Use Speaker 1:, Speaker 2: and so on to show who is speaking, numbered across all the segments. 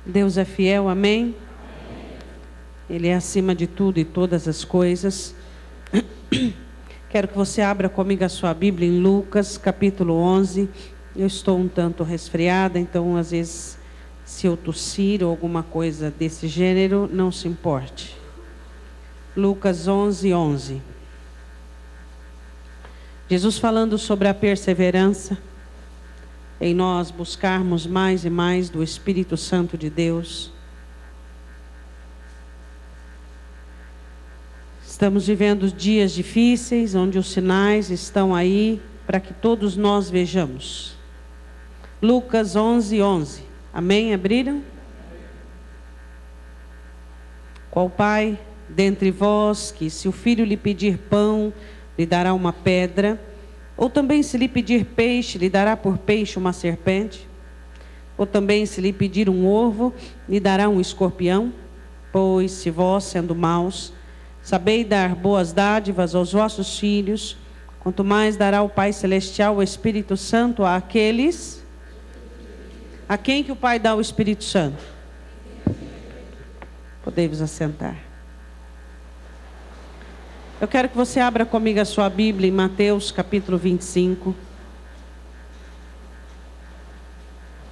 Speaker 1: Deus é fiel, amém? Ele é acima de tudo e todas as coisas. Quero que você abra comigo a sua Bíblia em Lucas, capítulo 11. Eu estou um tanto resfriada, então às vezes se eu tossir ou alguma coisa desse gênero, não se importe. Lucas 11, 11. Jesus falando sobre a perseverança, em nós buscarmos mais e mais do Espírito Santo de Deus. Estamos vivendo dias difíceis, onde os sinais estão aí para que todos nós vejamos. Lucas 11, 11. Amém? Abriram? Qual pai dentre vós que, se o filho lhe pedir pão, lhe dará uma pedra? Ou também, se lhe pedir peixe, lhe dará por peixe uma serpente? Ou também, se lhe pedir um ovo, lhe dará um escorpião? Pois, se vós, sendo maus, sabeis dar boas dádivas aos vossos filhos, quanto mais dará o Pai Celestial o Espírito Santo àqueles... A quem que o Pai dá o Espírito Santo? Podemos assentar. Eu quero que você abra comigo a sua Bíblia em Mateus capítulo 25.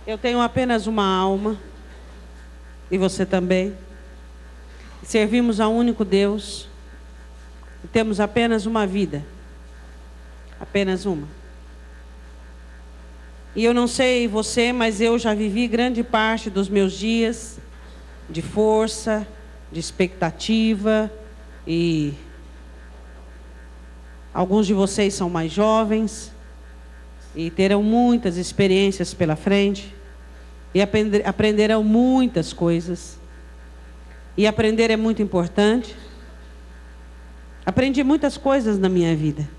Speaker 1: Eu tenho apenas uma alma, e você também. Servimos a um único Deus, e temos apenas uma vida, apenas uma. E eu não sei você, mas eu já vivi grande parte dos meus dias de força, de expectativa, e alguns de vocês são mais jovens e terão muitas experiências pela frente e aprenderão muitas coisas. E aprender é muito importante. Aprendi muitas coisas na minha vida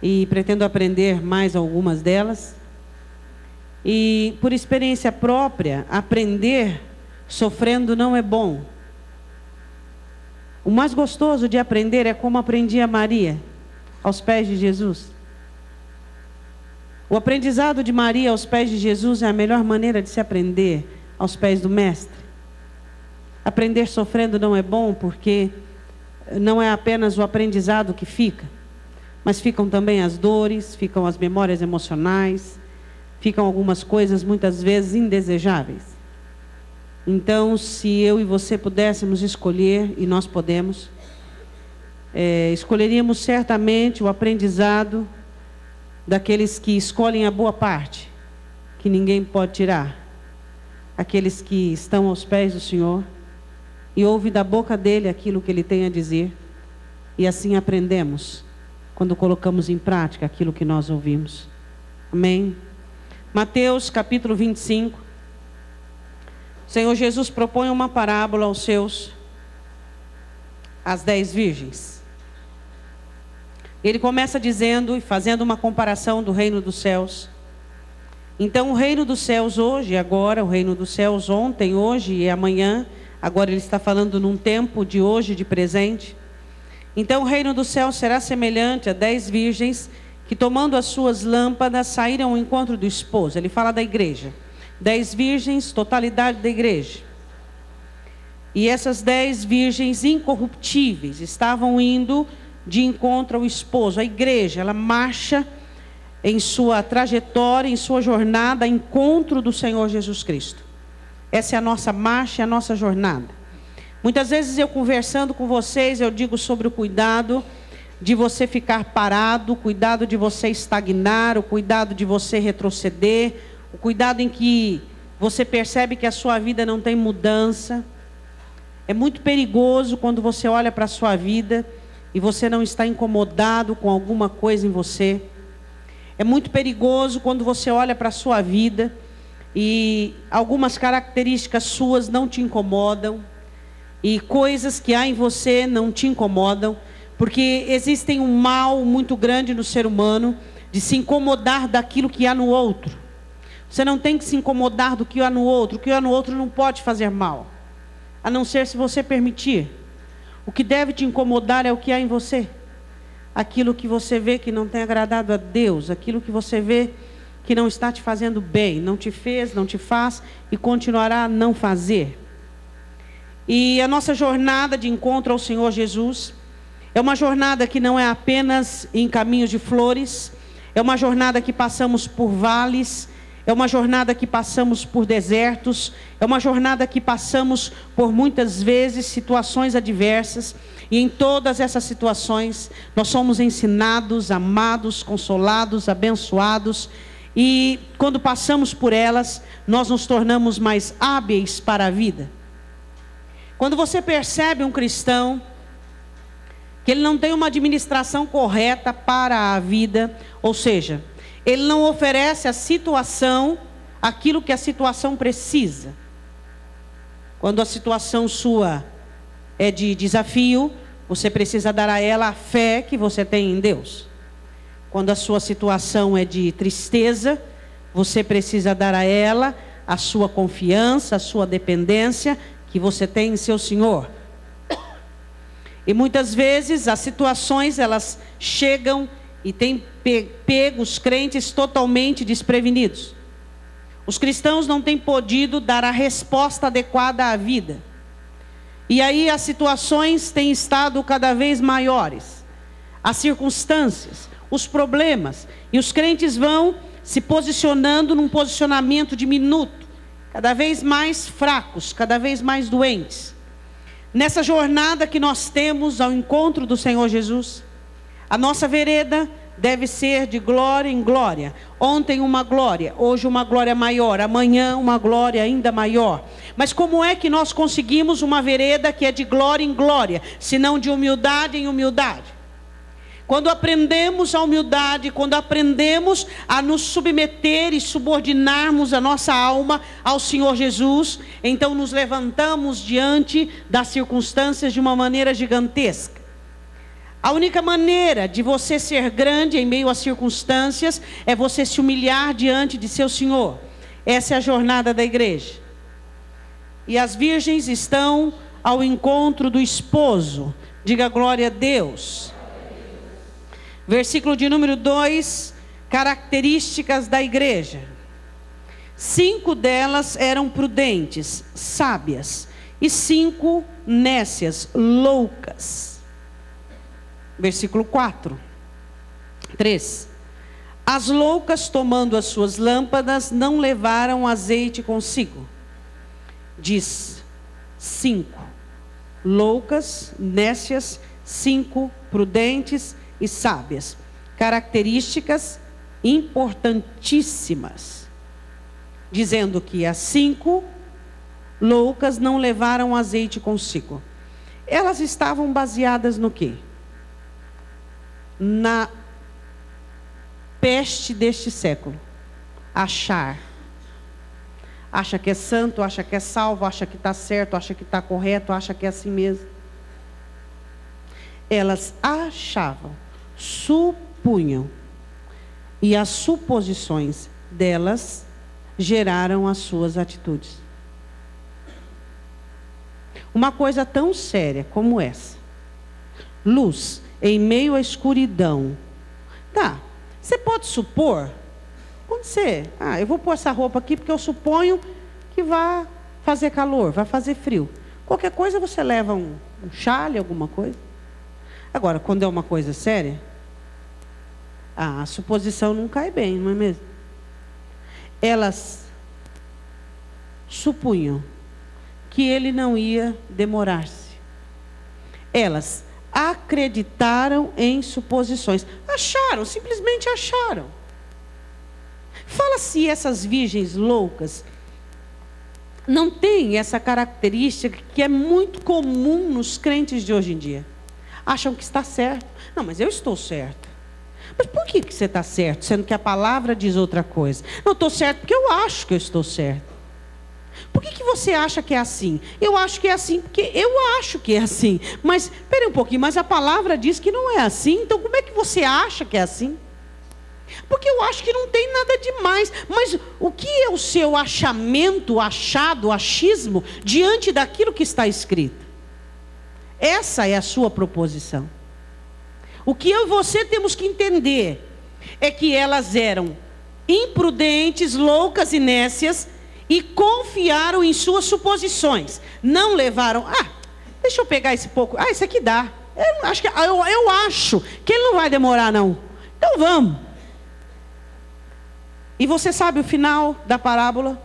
Speaker 1: e pretendo aprender mais algumas delas. E por experiência própria, aprender sofrendo não é bom. O mais gostoso de aprender é como aprendia Maria, aos pés de Jesus. O aprendizado de Maria aos pés de Jesus é a melhor maneira de se aprender aos pés do Mestre. Aprender sofrendo não é bom, porque não é apenas o aprendizado que fica, mas ficam também as dores, ficam as memórias emocionais, ficam algumas coisas muitas vezes indesejáveis. Então, se eu e você pudéssemos escolher, e nós podemos, escolheríamos certamente o aprendizado daqueles que escolhem a boa parte, que ninguém pode tirar. Aqueles que estão aos pés do Senhor e ouvem da boca dele aquilo que ele tem a dizer, e assim aprendemos quando colocamos em prática aquilo que nós ouvimos. Amém? Mateus capítulo 25. O Senhor Jesus propõe uma parábola aos às 10 virgens. Ele começa dizendo e fazendo uma comparação do reino dos céus. Então, o reino dos céus hoje, agora, o reino dos céus ontem, hoje e amanhã, agora ele está falando num tempo de hoje, de presente. Então, o reino dos céus será semelhante a 10 virgens que, tomando as suas lâmpadas, saíram ao encontro do esposo. Ele fala da igreja. 10 virgens, totalidade da igreja. E essas 10 virgens incorruptíveis estavam indo de encontro ao esposo. A igreja, ela marcha em sua trajetória, em sua jornada, encontro do Senhor Jesus Cristo. Essa é a nossa marcha, a nossa jornada. Muitas vezes eu conversando com vocês, eu digo sobre o cuidado de você ficar parado, o cuidado de você estagnar, o cuidado de você retroceder, o cuidado em que você percebe que a sua vida não tem mudança. É muito perigoso quando você olha para a sua vida e você não está incomodado com alguma coisa em você. É muito perigoso quando você olha para a sua vida e algumas características suas não te incomodam. E coisas que há em você não te incomodam. Porque existe um mal muito grande no ser humano de se incomodar daquilo que há no outro. Você não tem que se incomodar do que há no outro. O que há no outro não pode fazer mal, a não ser se você permitir. O que deve te incomodar é o que há em você. Aquilo que você vê que não tem agradado a Deus. Aquilo que você vê que não está te fazendo bem, não te fez, não te faz e continuará a não fazer. E a nossa jornada de encontro ao Senhor Jesus é uma jornada que não é apenas em caminhos de flores, é uma jornada que passamos por vales, é uma jornada que passamos por desertos, é uma jornada que passamos por muitas vezes situações adversas, e em todas essas situações nós somos ensinados, amados, consolados, abençoados, e quando passamos por elas, nós nos tornamos mais hábeis para a vida. Quando você percebe um cristão que ele não tem uma administração correta para a vida, ou seja, ele não oferece à situação aquilo que a situação precisa. Quando a situação sua é de desafio, você precisa dar a ela a fé que você tem em Deus. Quando a sua situação é de tristeza, você precisa dar a ela a sua confiança, a sua dependência que você tem em seu Senhor. E muitas vezes as situações elas chegam e têm pego os crentes totalmente desprevenidos. Os cristãos não têm podido dar a resposta adequada à vida. E aí as situações têm estado cada vez maiores. As circunstâncias, os problemas. E os crentes vão se posicionando num posicionamento diminuto. Cada vez mais fracos, cada vez mais doentes. Nessa jornada que nós temos ao encontro do Senhor Jesus, a nossa vereda deve ser de glória em glória. Ontem uma glória, hoje uma glória maior, amanhã uma glória ainda maior. Mas como é que nós conseguimos uma vereda que é de glória em glória, se não de humildade em humildade? Quando aprendemos a humildade, quando aprendemos a nos submeter e subordinarmos a nossa alma ao Senhor Jesus, então nos levantamos diante das circunstâncias de uma maneira gigantesca. A única maneira de você ser grande em meio às circunstâncias é você se humilhar diante de seu Senhor. Essa é a jornada da igreja. E as virgens estão ao encontro do esposo. Diga glória a Deus. Versículo de número 2, características da igreja. 5 delas eram prudentes, sábias, e 5 nécias, loucas. Versículo 4, 3. As loucas, tomando as suas lâmpadas, não levaram azeite consigo. Diz 5 loucas, nécias, 5 prudentes e sábias. Características importantíssimas. Dizendo que as 5 loucas não levaram azeite consigo. Elas estavam baseadas no quê? Na peste deste século. Achar. Acha que é santo, acha que é salvo, acha que está certo, acha que está correto, acha que é assim mesmo. Elas achavam, supunham, e as suposições delas geraram as suas atitudes. Uma coisa tão séria como essa. Luz em meio à escuridão. Tá, você pode supor, quando você, eu vou pôr essa roupa aqui porque eu suponho que vai fazer calor, vai fazer frio. Qualquer coisa você leva um chale, alguma coisa. Agora, quando é uma coisa séria, a suposição não cai bem, não é mesmo? Elas supunham que ele não ia demorar-se. Elas acreditaram em suposições. Acharam, simplesmente acharam. Fala se essas virgens loucas não têm essa característica que é muito comum nos crentes de hoje em dia. Acham que está certo. Não, mas eu estou certo. Mas por que você está certo, sendo que a palavra diz outra coisa? Não, estou certo porque eu acho que eu estou certo. Por que você acha que é assim? Eu acho que é assim porque eu acho que é assim. Mas, espere um pouquinho, mas a palavra diz que não é assim. Então, como é que você acha que é assim? Porque eu acho que não tem nada demais. Mas o que é o seu achamento, achado, achismo, diante daquilo que está escrito? Essa é a sua proposição. O que eu e você temos que entender é que elas eram imprudentes, loucas e nécias, e confiaram em suas suposições. Não levaram, deixa eu pegar esse pouco, esse aqui dá. Eu acho que ele não vai demorar não. Então vamos. E você sabe o final da parábola?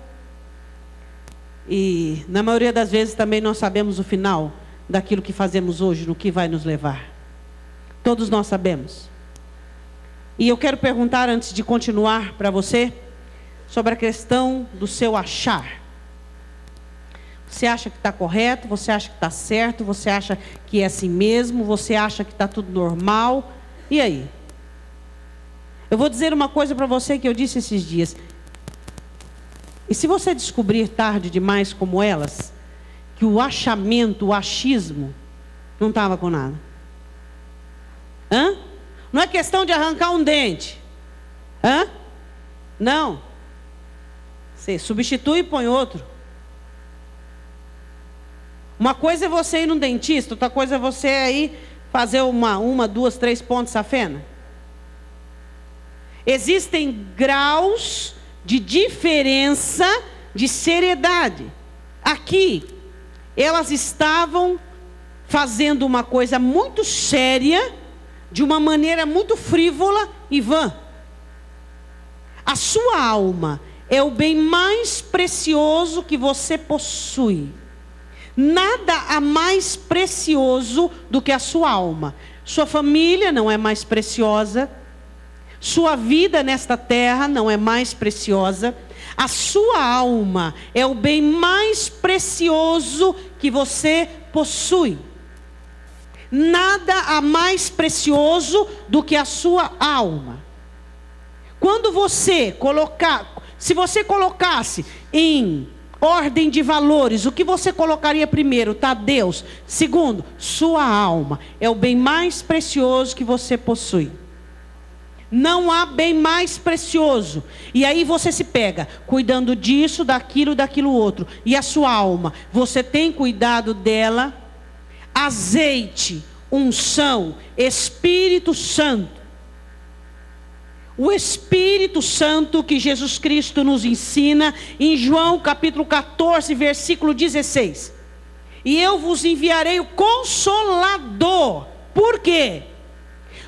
Speaker 1: E na maioria das vezes também nós sabemos o final daquilo que fazemos hoje, no que vai nos levar. Todos nós sabemos. E eu quero perguntar, antes de continuar para você, sobre a questão do seu achar. Você acha que está correto? Você acha que está certo? Você acha que é assim mesmo? Você acha que está tudo normal? E aí? Eu vou dizer uma coisa para você que eu disse esses dias. E se você descobrir tarde demais como elas, que o achamento, o achismo, não estava com nada. Não é questão de arrancar um dente. Não. Você substitui e põe outro. Uma coisa é você ir num dentista, outra coisa é você aí fazer uma, 2, 3 pontos safena. Existem graus de diferença de seriedade. Aqui, elas estavam fazendo uma coisa muito séria, de uma maneira muito frívola e vã. A sua alma é o bem mais precioso que você possui. Nada há mais precioso do que a sua alma. Sua família não é mais preciosa. Sua vida nesta terra não é mais preciosa. A sua alma é o bem mais precioso que você possui. Nada há mais precioso do que a sua alma. Quando você se você colocasse em ordem de valores, o que você colocaria primeiro? Tá, Deus. Segundo, sua alma é o bem mais precioso que você possui. Não há bem mais precioso. E aí você se pega cuidando disso, daquilo outro. E a sua alma, você tem cuidado dela? Azeite, unção, Espírito Santo. O Espírito Santo que Jesus Cristo nos ensina em João capítulo 14, versículo 16. E eu vos enviarei o Consolador. Por quê?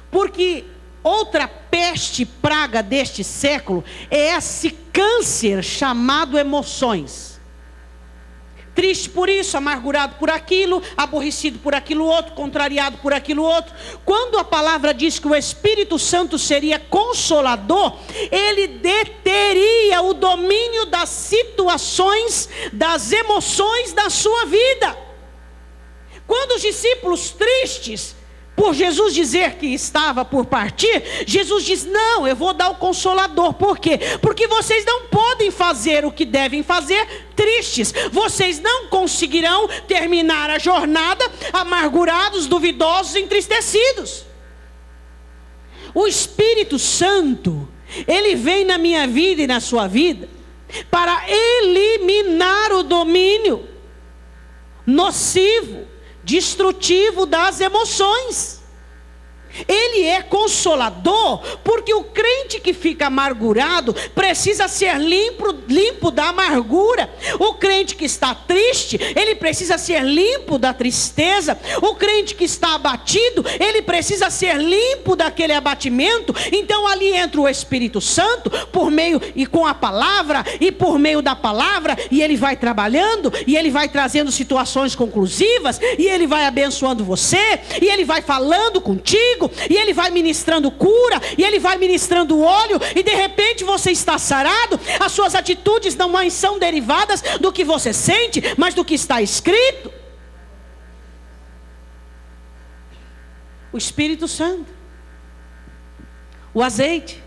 Speaker 1: Porque outra peste praga deste século é esse câncer chamado emoções. Triste por isso, amargurado por aquilo, aborrecido por aquilo outro, contrariado por aquilo outro. Quando a palavra diz que o Espírito Santo seria consolador, ele deteria o domínio das situações, das emoções da sua vida. Quando os discípulos tristes, por Jesus dizer que estava por partir, Jesus diz: não, eu vou dar o Consolador. Por quê? Porque vocês não podem fazer o que devem fazer tristes. Vocês não conseguirão terminar a jornada amargurados, duvidosos, entristecidos. O Espírito Santo, ele vem na minha vida e na sua vida para eliminar o domínio nocivo, destrutivo das emoções. Ele é consolador, porque o crente que fica amargurado precisa ser limpo da amargura. O crente que está triste, ele precisa ser limpo da tristeza. O crente que está abatido, ele precisa ser limpo daquele abatimento. Então ali entra o Espírito Santo por meio e com a palavra, e por meio da palavra, e ele vai trabalhando, e ele vai trazendo situações conclusivas, e ele vai abençoando você, e ele vai falando contigo, e ele vai ministrando cura, e ele vai ministrando óleo, e de repente você está sarado. As suas atitudes não mais são derivadas do que você sente, mas do que está escrito. O Espírito Santo, o azeite.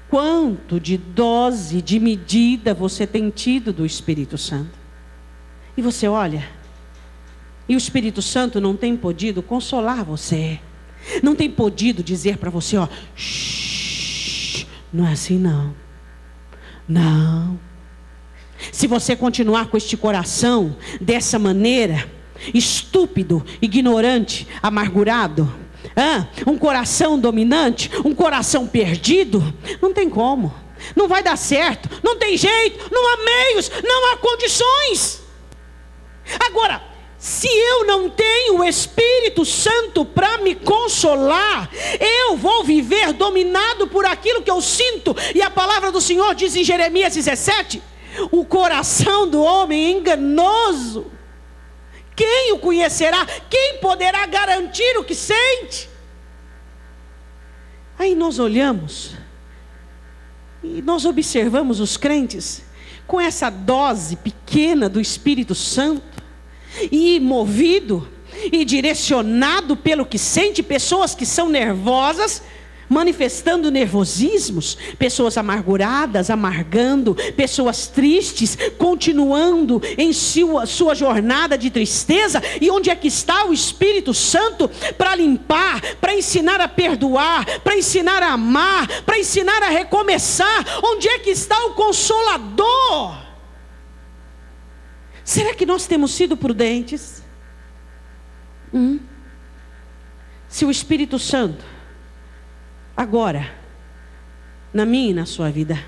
Speaker 1: Quanto de dose, de medida você tem tido do Espírito Santo? E você olha, e o Espírito Santo não tem podido consolar você, não tem podido dizer para você, não é assim não. Não. Se você continuar com este coração dessa maneira, estúpido, ignorante, amargurado, Um coração dominante, um coração perdido, não tem como, não vai dar certo, não tem jeito, não há meios, não há condições. Agora, se eu não tenho o Espírito Santo para me consolar, eu vou viver dominado por aquilo que eu sinto. E a palavra do Senhor diz em Jeremias 17, o coração do homem é enganoso. Quem o conhecerá? Quem poderá garantir o que sente? Aí nós olhamos e nós observamos os crentes com essa dose pequena do Espírito Santo, e movido e direcionado pelo que sente, pessoas que são nervosas, manifestando nervosismos, pessoas amarguradas, amargando, pessoas tristes, continuando em sua jornada de tristeza. E onde é que está o Espírito Santo para limpar, para ensinar a perdoar, para ensinar a amar, para ensinar a recomeçar? Onde é que está o Consolador? Será que nós temos sido prudentes? Se o Espírito Santo, agora, na minha e na sua vida,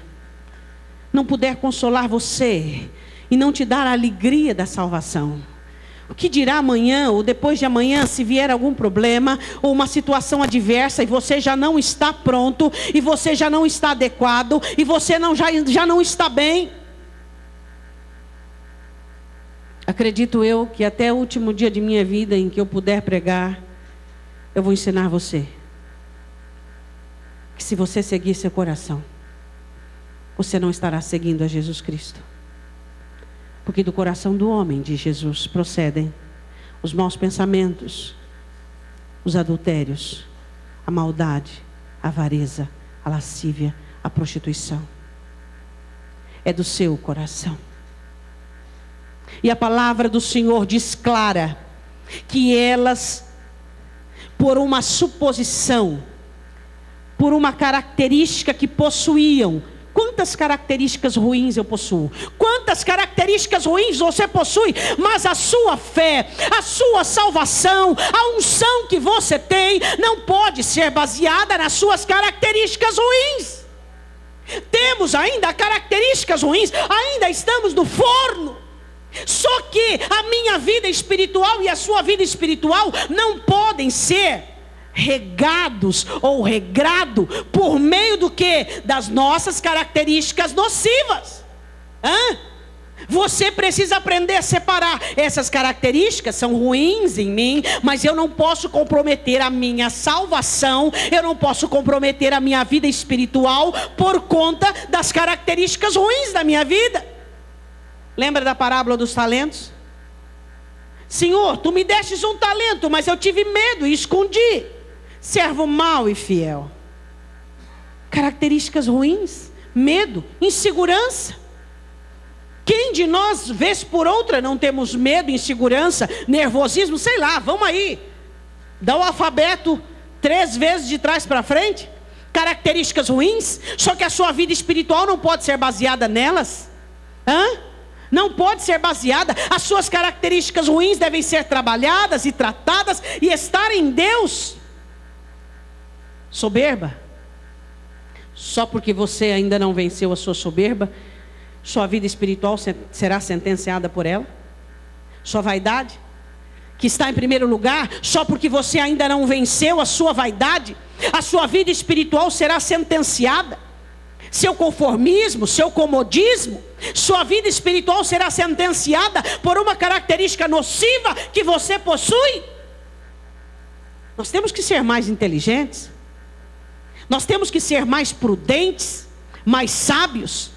Speaker 1: não puder consolar você e não te dar a alegria da salvação, o que dirá amanhã ou depois de amanhã, se vier algum problema ou uma situação adversa e você já não está pronto, e você já não está adequado, e você já não está bem? Acredito eu que até o último dia de minha vida em que eu puder pregar, eu vou ensinar você que se você seguir seu coração, você não estará seguindo a Jesus Cristo. Porque do coração do homem, de Jesus, procedem os maus pensamentos, os adultérios, a maldade, a avareza, a lascívia, a prostituição. É do seu coração. E a palavra do Senhor diz clara que elas, por uma suposição, por uma característica que possuíam. Quantas características ruins eu possuo? Quantas características ruins você possui? Mas a sua fé, a sua salvação, a unção que você tem, não pode ser baseada nas suas características ruins. Temos ainda características ruins, ainda estamos no forno. Só que a minha vida espiritual e a sua vida espiritual não podem ser regados ou regrado por meio do que? Das nossas características nocivas. Você precisa aprender a separar. Essas características são ruins em mim, mas eu não posso comprometer a minha salvação, eu não posso comprometer a minha vida espiritual por conta das características ruins da minha vida. Lembra da parábola dos talentos? Senhor, tu me destes um talento, mas eu tive medo e escondi. Servo mau e fiel. Características ruins, medo, insegurança. Quem de nós, vez por outra, não temos medo, insegurança, nervosismo, sei lá, vamos aí. Dá o alfabeto 3 vezes de trás para frente. Características ruins, só que a sua vida espiritual não pode ser baseada nelas. Não pode ser baseada. As suas características ruins devem ser trabalhadas e tratadas e estar em Deus. Soberba. Só porque você ainda não venceu a sua soberba, sua vida espiritual será sentenciada por ela. Sua vaidade, que está em primeiro lugar, só porque você ainda não venceu a sua vaidade, a sua vida espiritual será sentenciada. Seu conformismo, seu comodismo, sua vida espiritual será sentenciada por uma característica nociva que você possui. Nós temos que ser mais inteligentes. Nós temos que ser mais prudentes, mais sábios.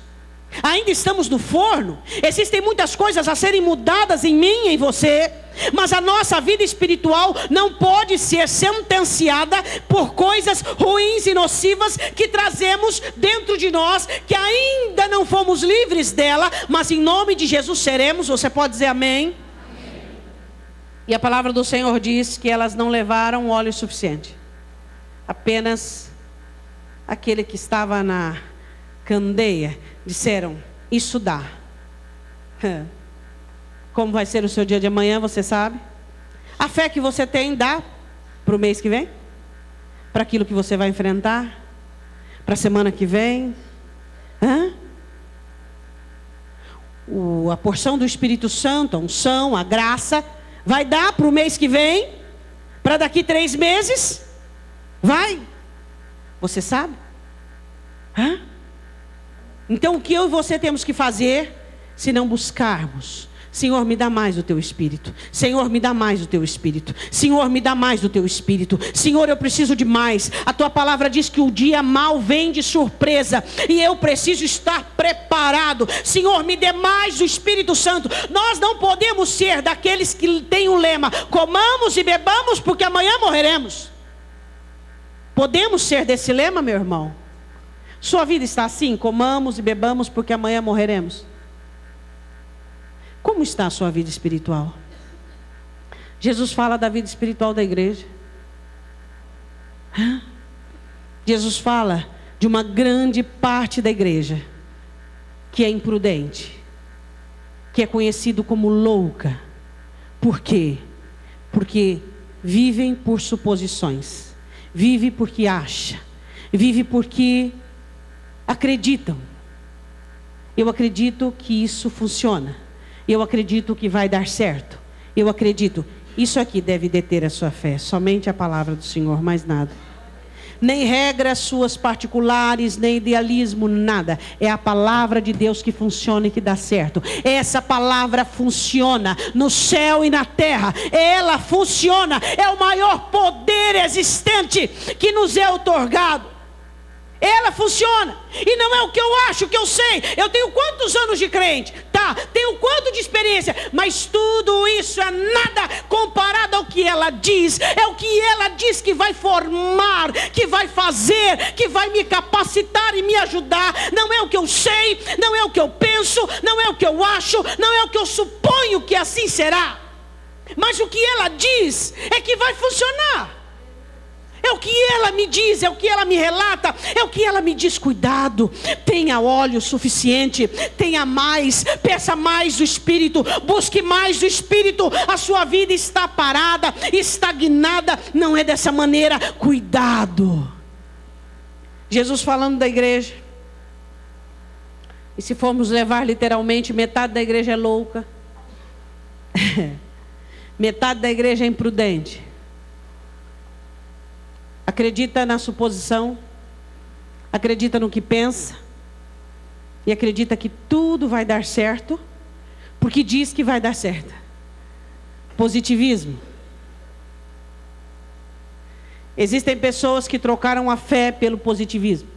Speaker 1: Ainda estamos no forno. Existem muitas coisas a serem mudadas em mim e em você. Mas a nossa vida espiritual não pode ser sentenciada por coisas ruins e nocivas que trazemos dentro de nós, que ainda não fomos livres dela, mas em nome de Jesus seremos. Você pode dizer amém? Amém. E a palavra do Senhor diz que elas não levaram óleo suficiente. Apenas aquele que estava na candeia disseram: isso dá. Como vai ser o seu dia de amanhã, você sabe? A fé que você tem dá para o mês que vem? para aquilo que você vai enfrentar? Para a semana que vem? A porção do Espírito Santo, a unção, a graça, vai dar para o mês que vem? Para daqui 3 meses? Vai? Você sabe? Então o que eu e você temos que fazer, se não buscarmos? Senhor, me dá mais do teu Espírito. Senhor, me dá mais do teu Espírito. Senhor, me dá mais do teu Espírito. Senhor, eu preciso de mais. A tua palavra diz que o dia mau vem de surpresa, e eu preciso estar preparado. Senhor, me dê mais do Espírito Santo. Nós não podemos ser daqueles que têm o lema: comamos e bebamos porque amanhã morreremos. Podemos ser desse lema, meu irmão? Sua vida está assim: comamos e bebamos porque amanhã morreremos? Como está a sua vida espiritual? Jesus fala da vida espiritual da igreja. Jesus fala de uma grande parte da igreja que é imprudente, que é conhecido como louca. Por quê? Porque vivem por suposições, vive porque acha, vive porque acreditam. Eu acredito que isso funciona. Eu acredito que vai dar certo. Eu acredito. Isso aqui deve deter a sua fé. Somente a palavra do Senhor, mais nada. Nem regras suas particulares, nem idealismo, nada. É a palavra de Deus que funciona e que dá certo. Essa palavra funciona no céu e na terra. Ela funciona. É o maior poder existente que nos é outorgado. Ela funciona. E não é o que eu acho, o que eu sei. Eu tenho quantos anos de crente? Tá, tenho quanto de experiência? Mas tudo isso é nada comparado ao que ela diz. É o que ela diz que vai formar, que vai fazer, que vai me capacitar e me ajudar. Não é o que eu sei, não é o que eu penso, não é o que eu acho, não é o que eu suponho que assim será. Mas o que ela diz é que vai funcionar. É o que ela me diz, é o que ela me relata, é o que ela me diz: cuidado, tenha óleo suficiente, tenha mais, peça mais do Espírito, busque mais do Espírito. A sua vida está parada, estagnada, não é dessa maneira, cuidado. Jesus falando da igreja, e se formos levar literalmente, metade da igreja é louca, metade da igreja é imprudente. Acredita na suposição, acredita no que pensa, e acredita que tudo vai dar certo, porque diz que vai dar certo. Positivismo. Existem pessoas que trocaram a fé pelo positivismo.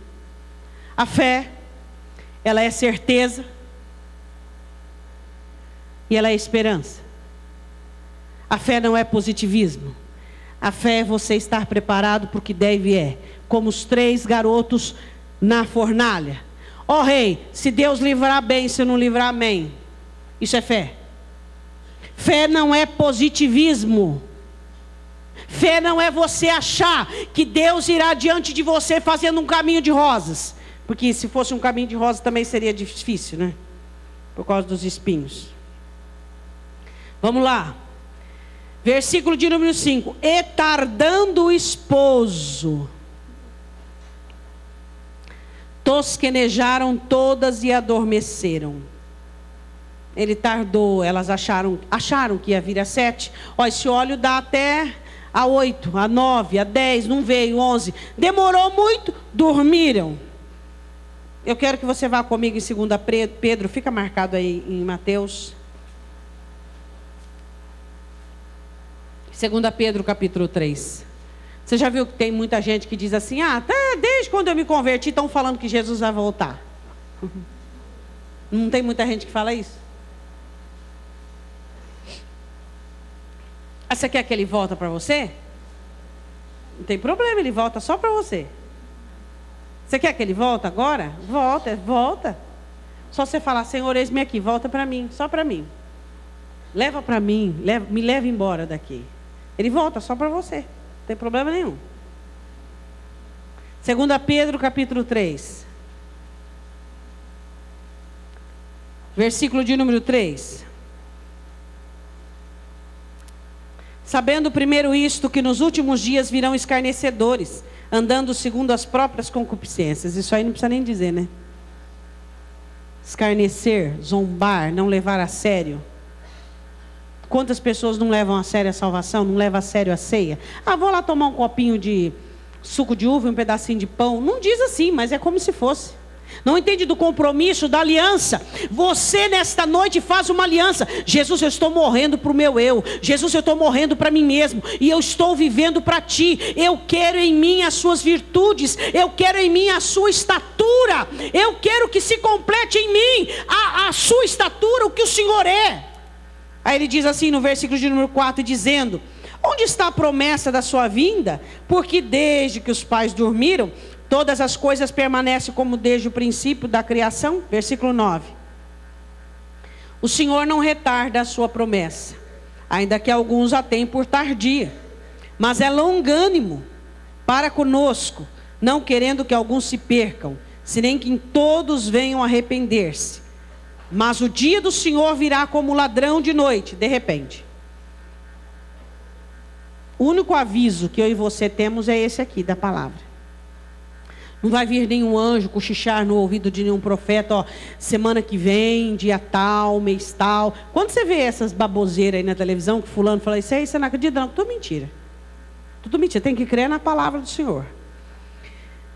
Speaker 1: A fé, ela é certeza, e ela é esperança. A fé não é positivismo. A fé é você estar preparado para o que deve como os 3 garotos na fornalha. Ó rei, se Deus livrar bem, se não livrar, amém. Isso é fé. Fé não é positivismo. Fé não é você achar que Deus irá diante de você fazendo um caminho de rosas. Porque se fosse um caminho de rosas também seria difícil, né? Por causa dos espinhos. Vamos lá. Versículo de número 5. E tardando o esposo, tosquenejaram todas e adormeceram. Ele tardou, elas acharam que ia vir a 7. Ó, esse óleo dá até a 8, a 9, a 10, não veio, 11. Demorou muito, dormiram. Eu quero que você vá comigo em 2 Pedro, fica marcado aí em Mateus. 2 Pedro capítulo 3. Você já viu que tem muita gente que diz assim: até desde quando eu me converti estão falando que Jesus vai voltar. Não tem muita gente que fala isso? Você quer que ele volta para você? Não tem problema, ele volta só para você. Você quer que ele volte agora? Volta. Só você falar: Senhor, eis-me aqui, volta para mim, só para mim. Leva para mim, me leva embora daqui. Ele volta só para você, não tem problema nenhum. 2 Pedro capítulo 3. Versículo de número 3. Sabendo primeiro isto, que nos últimos dias virão escarnecedores, andando segundo as próprias concupiscências. Isso aí não precisa nem dizer, né? Escarnecer, zombar, não levar a sério. Quantas pessoas não levam a sério a salvação, não levam a sério a ceia? Ah, vou lá tomar um copinho de suco de uva e um pedacinho de pão. Não diz assim, mas é como se fosse. Não entende do compromisso, da aliança. Você nesta noite faz uma aliança. Jesus, eu estou morrendo para o meu eu. Jesus, eu estou morrendo para mim mesmo. E eu estou vivendo para ti. Eu quero em mim as suas virtudes. Eu quero em mim a sua estatura. Eu quero que se complete em mim a sua estatura, o que o Senhor é. Aí ele diz assim no versículo de número 4, dizendo: onde está a promessa da sua vinda? Porque desde que os pais dormiram, todas as coisas permanecem como desde o princípio da criação. Versículo 9. O Senhor não retarda a sua promessa, ainda que alguns a tenham por tardia, mas é longânimo para conosco, não querendo que alguns se percam, senão que todos venham a arrepender-se. Mas o dia do Senhor virá como ladrão de noite, de repente. O único aviso que eu e você temos é esse aqui, da palavra. Não vai vir nenhum anjo cochichar no ouvido de nenhum profeta, ó, semana que vem, dia tal, mês tal. Quando você vê essas baboseiras aí na televisão, que fulano fala isso aí, você não acredita? Não, tudo mentira. Tudo mentira, tem que crer na palavra do Senhor.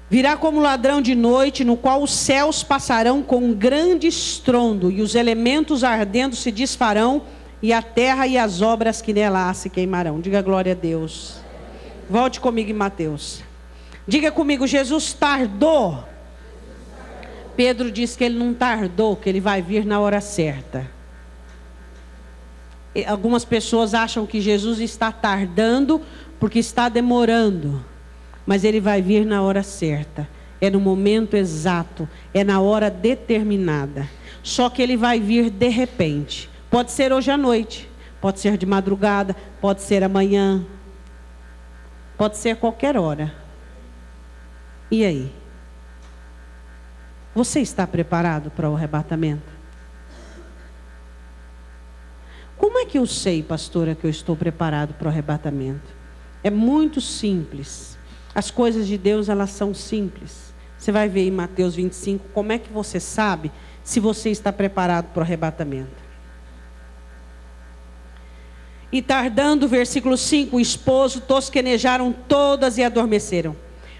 Speaker 1: Virá como ladrão de noite, no qual os céus passarão com um grande estrondo, e os elementos ardendo se desfarão, e a terra e as obras que nela há se queimarão. Diga glória a Deus. Volte comigo em Mateus. Diga comigo, Jesus tardou. Pedro diz que ele não tardou, que ele vai vir na hora certa. E algumas pessoas acham que Jesus está tardando porque está demorando. Mas ele vai vir na hora certa. É no momento exato. É na hora determinada. Só que ele vai vir de repente. Pode ser hoje à noite. Pode ser de madrugada. Pode ser amanhã. Pode ser qualquer hora. E aí? Você está preparado para o arrebatamento? Como é que eu sei, pastora, que eu estou preparado para o arrebatamento? É muito simples. As coisas de Deus, elas são simples. Você vai ver em Mateus 25, como é que você sabe se você está preparado para o arrebatamento. E tardando, versículo 5, o esposo, tosquenejaram todas e adormeceram.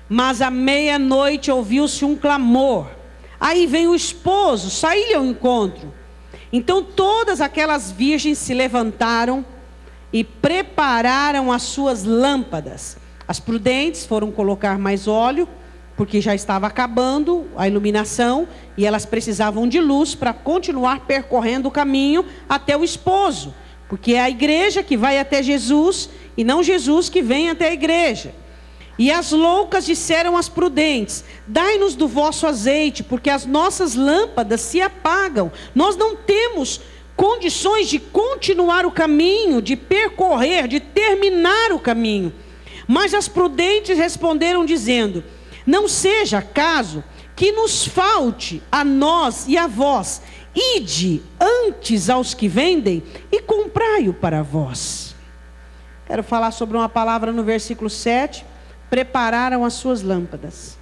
Speaker 1: Mas à meia-noite ouviu-se um clamor. Aí vem o esposo, saí-lhe ao encontro. Então todas aquelas virgens se levantaram e prepararam as suas lâmpadas. As prudentes foram colocar mais óleo, porque já estava acabando a iluminação, e elas precisavam de luz para continuar percorrendo o caminho até o esposo, porque é a igreja que vai até Jesus, e não Jesus que vem até a igreja. E as loucas disseram às prudentes: dai-nos do vosso azeite, porque as nossas lâmpadas se apagam. Nós não temos condições de continuar o caminho, de percorrer, de terminar o caminho. Mas as prudentes responderam dizendo: não seja caso que nos falte a nós e a vós. Ide antes aos que vendem e comprai-o para vós. Quero falar sobre uma palavra no versículo 7. Prepararam as suas lâmpadas.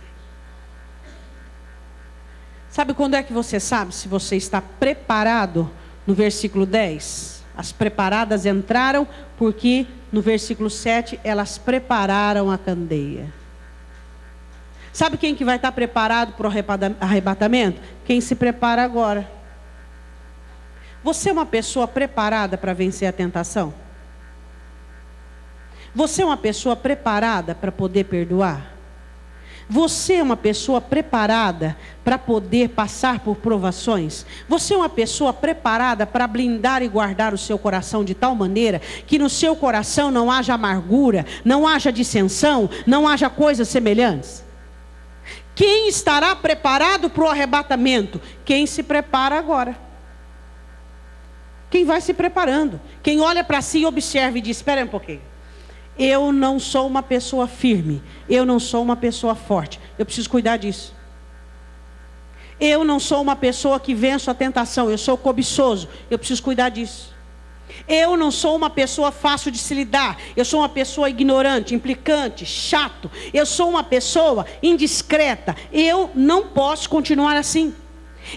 Speaker 1: Sabe quando é que você sabe se você está preparado? No versículo 10. As preparadas entraram porque no versículo 7 elas prepararam a candeia. Sabe quem que vai estar preparado para o arrebatamento? Quem se prepara agora. Você é uma pessoa preparada para vencer a tentação? Você é uma pessoa preparada para poder perdoar? Você é uma pessoa preparada para poder passar por provações? Você é uma pessoa preparada para blindar e guardar o seu coração de tal maneira que no seu coração não haja amargura, não haja dissensão, não haja coisas semelhantes? Quem estará preparado para o arrebatamento? Quem se prepara agora. Quem vai se preparando. Quem olha para si e observa e diz: espera um pouquinho. Eu não sou uma pessoa firme. Eu não sou uma pessoa forte. Eu preciso cuidar disso. Eu não sou uma pessoa que venço a tentação. Eu sou cobiçoso. Eu preciso cuidar disso. Eu não sou uma pessoa fácil de se lidar. Eu sou uma pessoa ignorante, implicante, chato. Eu sou uma pessoa indiscreta. Eu não posso continuar assim.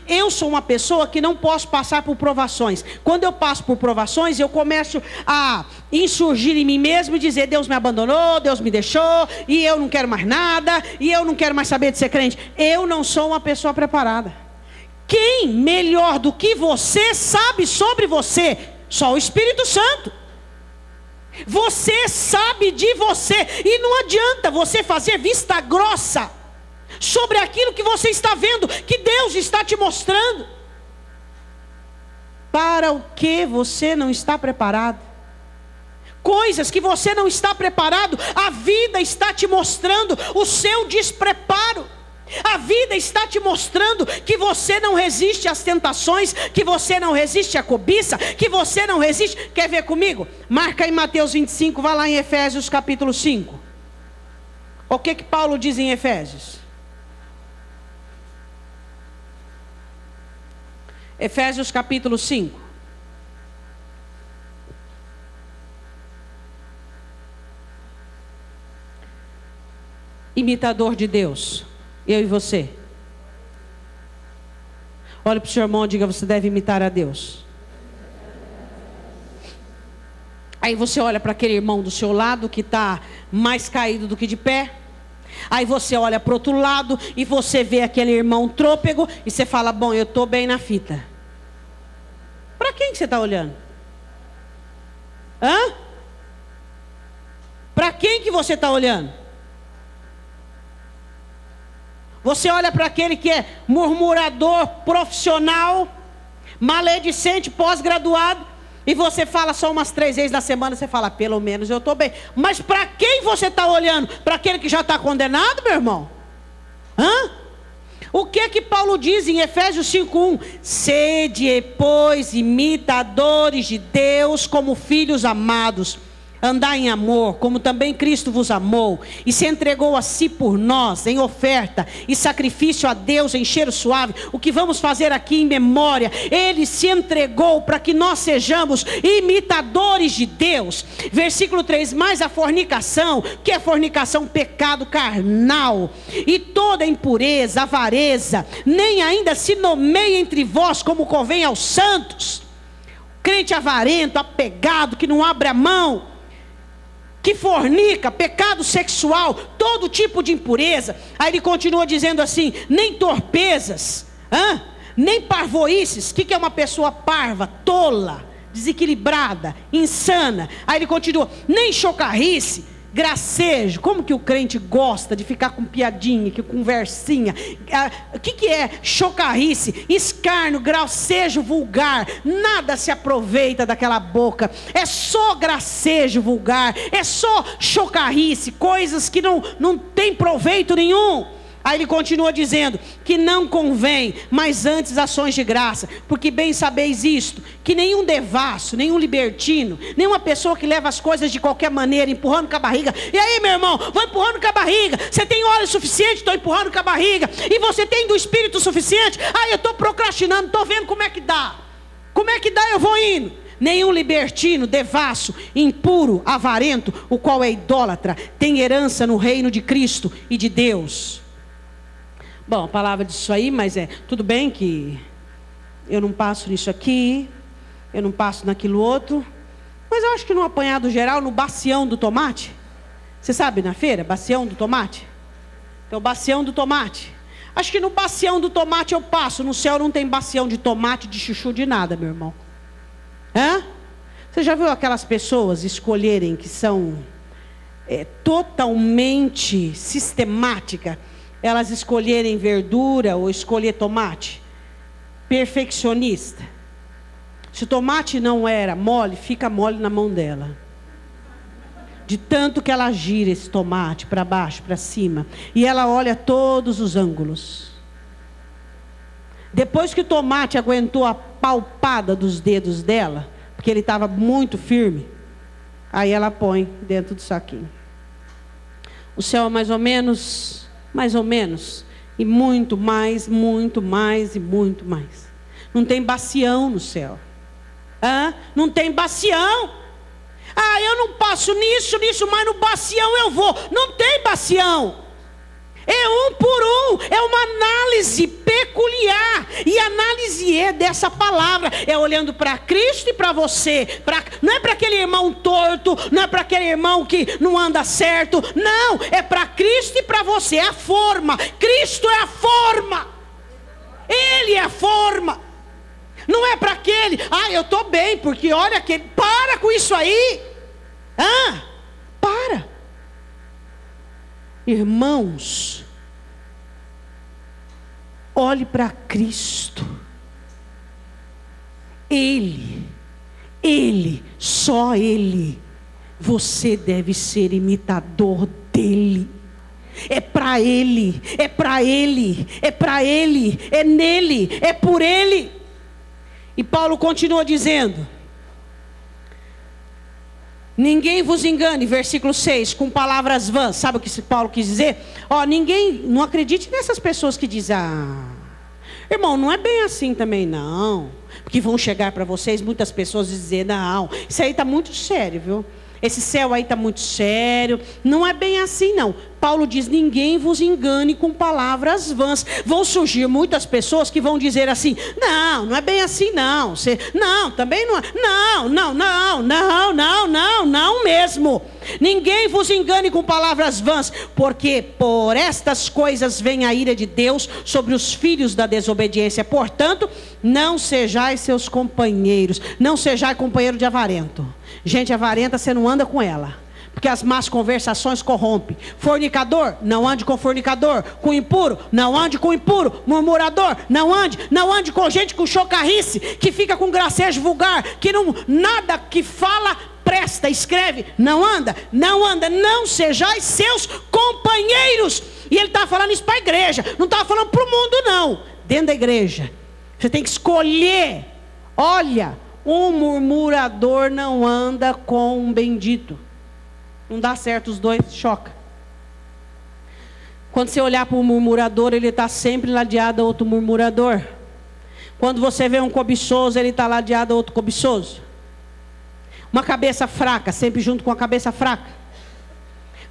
Speaker 1: Eu sou uma pessoa que não posso passar por provações. Quando eu passo por provações, eu começo a insurgir em mim mesmo e dizer: Deus me abandonou, Deus me deixou, e eu não quero mais nada, e eu não quero mais saber de ser crente. Eu não sou uma pessoa preparada. Quem melhor do que você sabe sobre você? Só o Espírito Santo. Você sabe de você, e não adianta você fazer vista grossa sobre aquilo que você está vendo, que Deus está te mostrando. Para o que você não está preparado? Coisas que você não está preparado, a vida está te mostrando o seu despreparo. A vida está te mostrando que você não resiste às tentações, que você não resiste à cobiça, que você não resiste. Quer ver comigo? Marca em Mateus 25, vai lá em Efésios capítulo 5. O que Paulo diz em Efésios? Efésios capítulo 5. Imitador de Deus. Eu e você. Olha para o seu irmão e diga: você deve imitar a Deus. Aí você olha para aquele irmão do seu lado que está mais caído do que de pé. Aí você olha para o outro lado e você vê aquele irmão trôpego e você fala: bom, eu estou bem na fita. Para quem que você está olhando? Hã? Para quem que você está olhando? Você olha para aquele que é murmurador profissional, maledicente, pós-graduado, e você fala só umas 3 vezes na semana, você fala: pelo menos eu estou bem. Mas para quem você está olhando? Para aquele que já está condenado, meu irmão? Hã? O que Paulo diz em Efésios 5:1? Sede, pois, imitadores de Deus como filhos amados. Andai em amor, como também Cristo vos amou, e se entregou a si por nós, em oferta e sacrifício a Deus em cheiro suave. O que vamos fazer aqui em memória? Ele se entregou para que nós sejamos imitadores de Deus. Versículo 3, mas a fornicação, que é fornicação? Pecado carnal, e toda impureza, avareza, nem ainda se nomeia entre vós como convém aos santos. Crente avarento, apegado, que não abre a mão, que fornica, pecado sexual, todo tipo de impureza. Aí ele continua dizendo assim: nem torpezas, nem parvoices. O que é uma pessoa parva? Tola, desequilibrada, insana. Aí ele continua: nem chocarrice, gracejo. Como que o crente gosta de ficar com piadinha, com conversinha? O que é chocarrice? Escárnio, gracejo vulgar. Nada se aproveita daquela boca. É só gracejo vulgar, é só chocarrice, coisas que não tem proveito nenhum. Aí ele continua dizendo que não convém, mas antes ações de graça, porque bem sabeis isto, que nenhum devasso, nenhum libertino, nenhuma pessoa que leva as coisas de qualquer maneira, empurrando com a barriga. E aí, meu irmão, vou empurrando com a barriga. Você tem óleo suficiente? Estou empurrando com a barriga. E você tem do Espírito suficiente? Eu estou procrastinando, estou vendo como é que dá. Como é que dá, eu vou indo. Nenhum libertino, devasso, impuro, avarento, o qual é idólatra, tem herança no reino de Cristo e de Deus. Bom, a palavra disso aí, mas tudo bem que eu não passo nisso aqui, eu não passo naquilo outro, mas eu acho que no apanhado geral, no bacião do tomate, você sabe na feira, bacião do tomate? Então, bacião do tomate. Acho que no bacião do tomate eu passo, no céu não tem bacião de tomate, de chuchu, de nada, meu irmão. Você já viu aquelas pessoas escolherem que são totalmente sistemáticas? Elas escolherem verdura ou escolher tomate? Perfeccionista. Se o tomate não era mole, fica mole na mão dela. De tanto que ela gira esse tomate para baixo, para cima. E ela olha todos os ângulos. Depois que o tomate aguentou a palpada dos dedos dela, porque ele estava muito firme, aí ela põe dentro do saquinho. O céu é mais ou menos, e muito mais, e muito mais. Não tem bacião no céu. Não tem bacião. Eu não passo nisso, mas no bacião eu vou. Não tem bacião. É um por um, é uma análise peculiar. E a análise é dessa palavra, é olhando para Cristo e para você. Não é para aquele irmão torto, não é para aquele irmão que não anda certo. Não, é para Cristo e para você. É a forma. Cristo é a forma. Ele é a forma. Não é para aquele, eu estou bem, porque olha aquele. Para com isso aí. Para. Irmãos, olhe para Cristo. Ele, só Ele. Você deve ser imitador dele. É para Ele, é para Ele, é para Ele, é nele, é por Ele. E Paulo continua dizendo: ninguém vos engane, versículo 6, com palavras vãs. Sabe o que Paulo quis dizer? Não acredite nessas pessoas que dizem: irmão, não é bem assim também não. Porque vão chegar para vocês muitas pessoas e dizer: não, isso aí está muito sério, viu? Esse céu aí está muito sério. Não é bem assim não. Paulo diz: ninguém vos engane com palavras vãs. Vão surgir muitas pessoas que vão dizer assim: não é bem assim não. Também não é. Não mesmo. Ninguém vos engane com palavras vãs, porque por estas coisas vem a ira de Deus sobre os filhos da desobediência. Portanto, não sejais seus companheiros. Não sejais companheiro de avarento. Gente avarenta, você não anda com ela, porque as más conversações corrompem. Fornicador, não ande com fornicador. Com impuro, não ande com impuro. Murmurador, não ande com gente com chocarrice, que fica com gracejo vulgar, que nada que fala presta. Escreve: não anda, não sejais seus companheiros. E ele está falando isso para a igreja, não está falando para o mundo não. Dentro da igreja, você tem que escolher. Olha, um murmurador não anda com um bendito. Não dá certo, os dois choca. Quando você olhar para o murmurador, ele está sempre ladeado a outro murmurador. Quando você vê um cobiçoso, ele está ladeado a outro cobiçoso. Uma cabeça fraca, sempre junto com a cabeça fraca.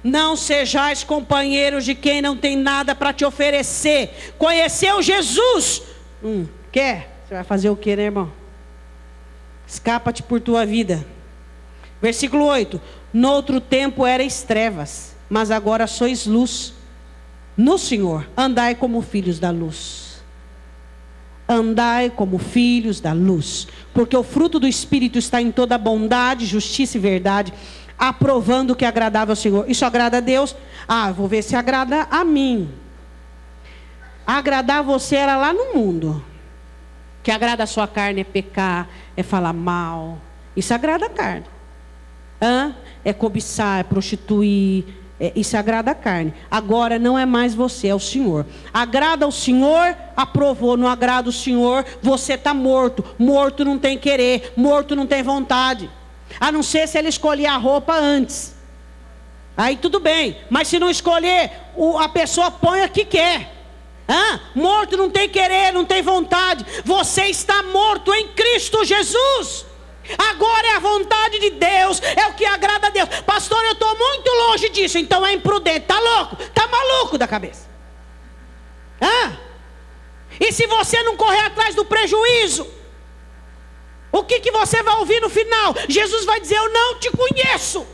Speaker 1: Não sejais companheiros de quem não tem nada para te oferecer. Conheceu Jesus? Quer? Você vai fazer o que, né, irmão? Escapa-te por tua vida. Versículo 8. Noutro tempo erais trevas, mas agora sois luz no Senhor. Andai como filhos da luz. Andai como filhos da luz. Porque o fruto do Espírito está em toda bondade, justiça e verdade, aprovando o que é agradável ao Senhor. Isso agrada a Deus? Vou ver se agrada a mim. Agradar você era lá no mundo. Que agrada a sua carne é pecar, é falar mal. Isso agrada a carne. É cobiçar, é prostituir. Isso agrada a carne. Agora não é mais você, é o Senhor. Agrada ao Senhor, aprovou. Não agrada o Senhor, você está morto. Morto não tem querer, morto não tem vontade. A não ser se ele escolher a roupa antes. Aí tudo bem. Mas se não escolher, a pessoa põe a que quer. Morto não tem querer, não tem vontade. Você está morto em Cristo Jesus. Agora é a vontade de Deus, é o que agrada a Deus. Pastor, eu estou muito longe disso. Então é imprudente, está louco, está maluco da cabeça. E se você não correr atrás do prejuízo, o que você vai ouvir no final? Jesus vai dizer: eu não te conheço.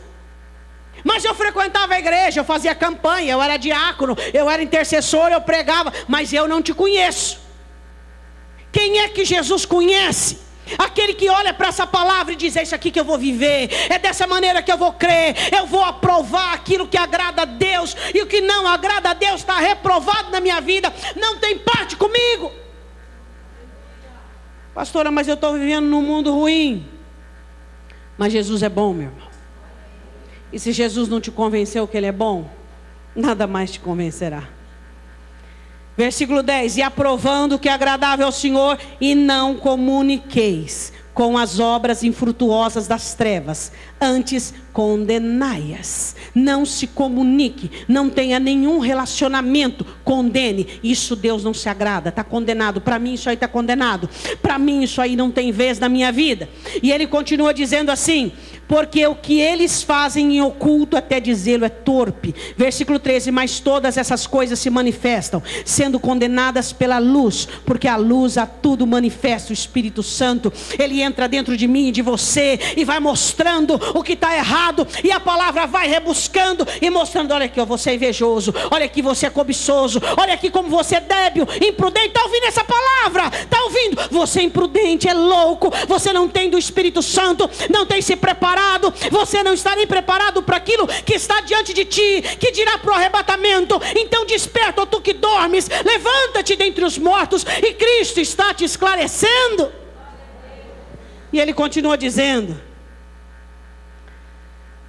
Speaker 1: Mas eu frequentava a igreja, eu fazia campanha, eu era diácono, eu era intercessor, eu pregava, mas eu não te conheço. Quem é que Jesus conhece? Aquele que olha para essa palavra e diz: é isso aqui que eu vou viver, é dessa maneira que eu vou crer, eu vou aprovar aquilo que agrada a Deus, e o que não agrada a Deus está reprovado na minha vida, não tem parte comigo. Pastora, mas eu estou vivendo num mundo ruim. Mas Jesus é bom, meu irmão. E se Jesus não te convenceu que Ele é bom, nada mais te convencerá. Versículo 10. E aprovando o que é agradável ao Senhor, e não comuniqueis com as obras infrutuosas das trevas, antes condenai-as. Não se comunique, não tenha nenhum relacionamento, condene. Isso Deus não se agrada, está condenado. Para mim isso aí está condenado, para mim isso aí não tem vez na minha vida. E ele continua dizendo assim: porque o que eles fazem em oculto, até dizê-lo, é torpe. Versículo 13, mas todas essas coisas se manifestam, sendo condenadas pela luz, porque a luz a tudo manifesta. O Espírito Santo, ele entra dentro de mim e de você, e vai mostrando o que está errado, e a palavra vai rebuscando, e mostrando: olha aqui, ó, você é invejoso, olha aqui, você é cobiçoso, olha aqui como você é débil, imprudente. Está ouvindo essa palavra? Está ouvindo? Você é imprudente, é louco, você não tem do Espírito Santo, não tem se preparado, você não está nem preparado para aquilo que está diante de ti, que dirá para o arrebatamento. Então desperta, ó tu que dormes, levanta-te dentre os mortos, e Cristo está te esclarecendo. E ele continua dizendo,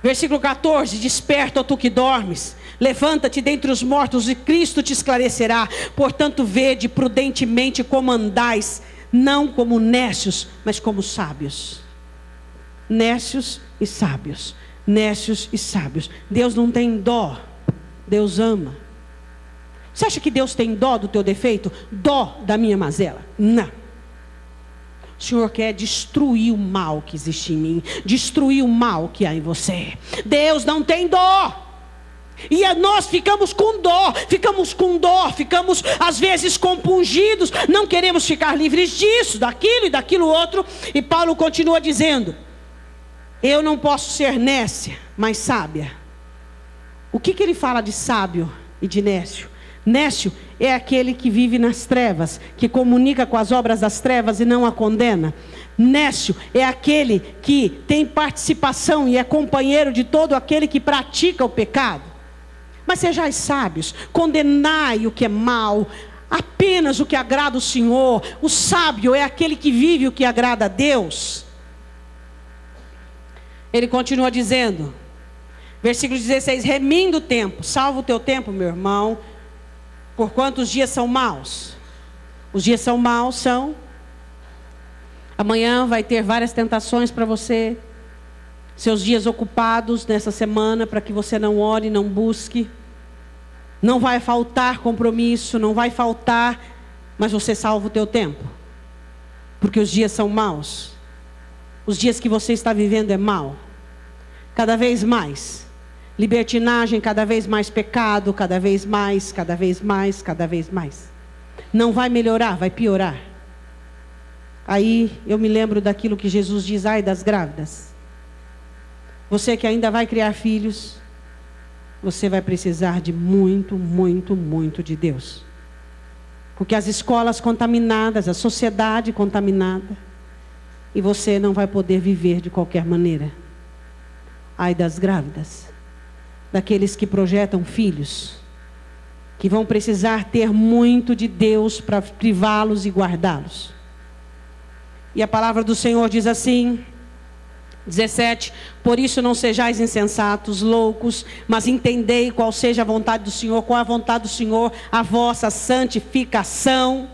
Speaker 1: versículo 14: desperta, ó tu que dormes, levanta-te dentre os mortos, e Cristo te esclarecerá. Portanto, vede prudentemente como andais, não como nécios, mas como sábios. Nécios e sábios, nécios e sábios. Deus não tem dó, Deus ama. Você acha que Deus tem dó do teu defeito? Dó da minha mazela? Não. O Senhor quer destruir o mal que existe em mim, destruir o mal que há em você. Deus não tem dó. E nós ficamos com dó, ficamos às vezes compungidos, não queremos ficar livres disso, daquilo e daquilo outro. E Paulo continua dizendo: eu não posso ser nécia, mas sábia. O que ele fala de sábio e de nécio? Nécio é aquele que vive nas trevas, que comunica com as obras das trevas e não a condena. Nécio é aquele que tem participação e é companheiro de todo aquele que pratica o pecado. Mas sejais sábios, condenai o que é mal, apenas o que agrada o Senhor. O sábio é aquele que vive o que agrada a Deus. Ele continua dizendo, versículo 16: remindo o tempo, salva o teu tempo, meu irmão, porquanto os dias são maus. Os dias são maus, são. Amanhã vai ter várias tentações para você, seus dias ocupados nessa semana, para que você não ore, não busque. Não vai faltar compromisso, não vai faltar, mas você salva o teu tempo, porque os dias são maus. Os dias que você está vivendo é mau. Cada vez mais libertinagem, cada vez mais pecado, cada vez mais, cada vez mais, cada vez mais. Não vai melhorar, vai piorar. Aí eu me lembro daquilo que Jesus diz: ai das grávidas. Você que ainda vai criar filhos, você vai precisar de muito, muito, muito de Deus. Porque as escolas contaminadas, a sociedade contaminada, e você não vai poder viver de qualquer maneira. Ai das grávidas, daqueles que projetam filhos, que vão precisar ter muito de Deus para privá-los e guardá-los. E a palavra do Senhor diz assim, 17: por isso não sejais insensatos, loucos, mas entendei qual seja a vontade do Senhor. Qual é a vontade do Senhor? A vossa santificação.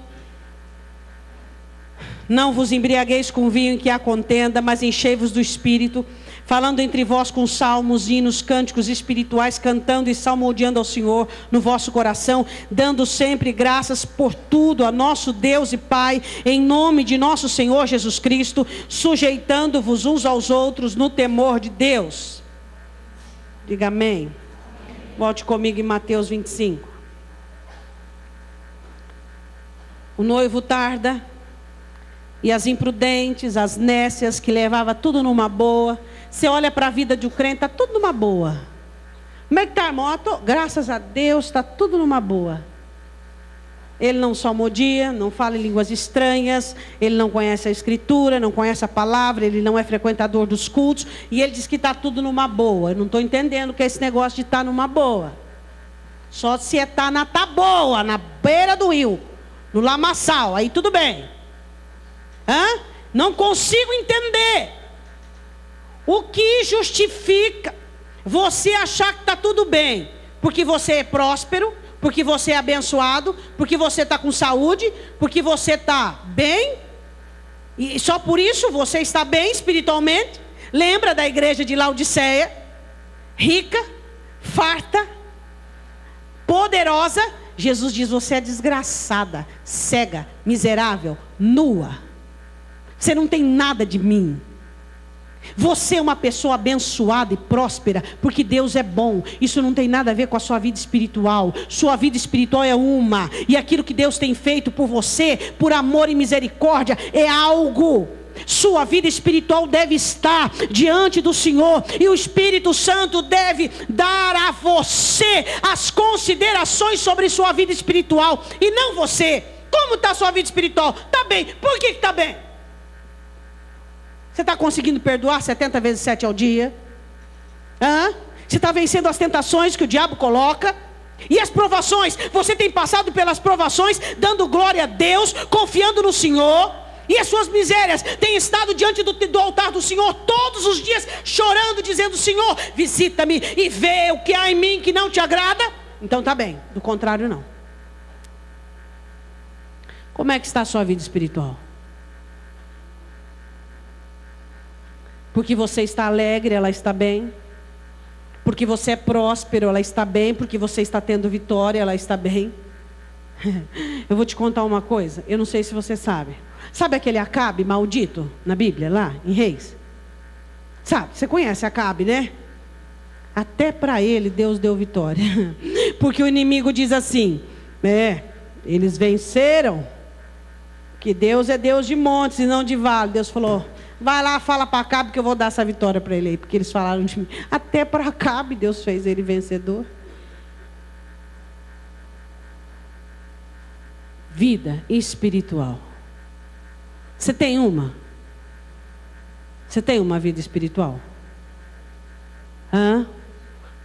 Speaker 1: Não vos embriagueis com vinho em que há contenda, mas enchei-vos do Espírito, falando entre vós com salmos, hinos, cânticos espirituais, cantando e salmodiando ao Senhor no vosso coração, dando sempre graças por tudo a nosso Deus e Pai, em nome de nosso Senhor Jesus Cristo, sujeitando-vos uns aos outros no temor de Deus. Diga amém. Volte comigo em Mateus 25. O noivo tarda, e as imprudentes, as nécias, que levava tudo numa boa. Você olha para a vida de um crente, está tudo numa boa. Como é que está, irmão? Graças a Deus, está tudo numa boa. Ele não salmodia, não fala em línguas estranhas, ele não conhece a Escritura, não conhece a palavra, ele não é frequentador dos cultos, e ele diz que está tudo numa boa. Eu não estou entendendo o que é esse negócio de estar numa boa. Só se está na boa, na beira do rio, no lamaçal, aí tudo bem. Não consigo entender o que justifica você achar que está tudo bem, porque você é próspero, porque você é abençoado, porque você está com saúde, porque você está bem. E só por isso você está bem espiritualmente. Lembra da igreja de Laodiceia? Rica, farta, poderosa. Jesus diz: você é desgraçada, cega, miserável, nua. Você não tem nada de mim. Você é uma pessoa abençoada e próspera, porque Deus é bom. Isso não tem nada a ver com a sua vida espiritual. Sua vida espiritual é uma. E aquilo que Deus tem feito por você, por amor e misericórdia, é algo. Sua vida espiritual deve estar diante do Senhor. E o Espírito Santo deve dar a você as considerações sobre sua vida espiritual. E não você. Como está a sua vida espiritual? Está bem. Por que está bem? Você está conseguindo perdoar 70 vezes 7 ao dia? Você está vencendo as tentações que o diabo coloca? E as provações? Você tem passado pelas provações, dando glória a Deus, confiando no Senhor? E as suas misérias têm estado diante do altar do Senhor todos os dias, chorando, dizendo: Senhor, visita-me e vê o que há em mim que não te agrada? Então está bem, do contrário não. Como é que está a sua vida espiritual? Porque você está alegre, ela está bem. Porque você é próspero, ela está bem. Porque você está tendo vitória, ela está bem. Eu vou te contar uma coisa, eu não sei se você sabe. Sabe aquele Acabe maldito na Bíblia, lá em Reis? Sabe, você conhece Acabe, né? Até para ele Deus deu vitória. Porque o inimigo diz assim: eles venceram. Que Deus é Deus de montes e não de vale. Deus falou: vai lá, fala para Acabe que eu vou dar essa vitória para ele aí. Porque eles falaram de mim. Até para Acabe Deus fez ele vencedor. Vida espiritual. Você tem uma? Você tem uma vida espiritual?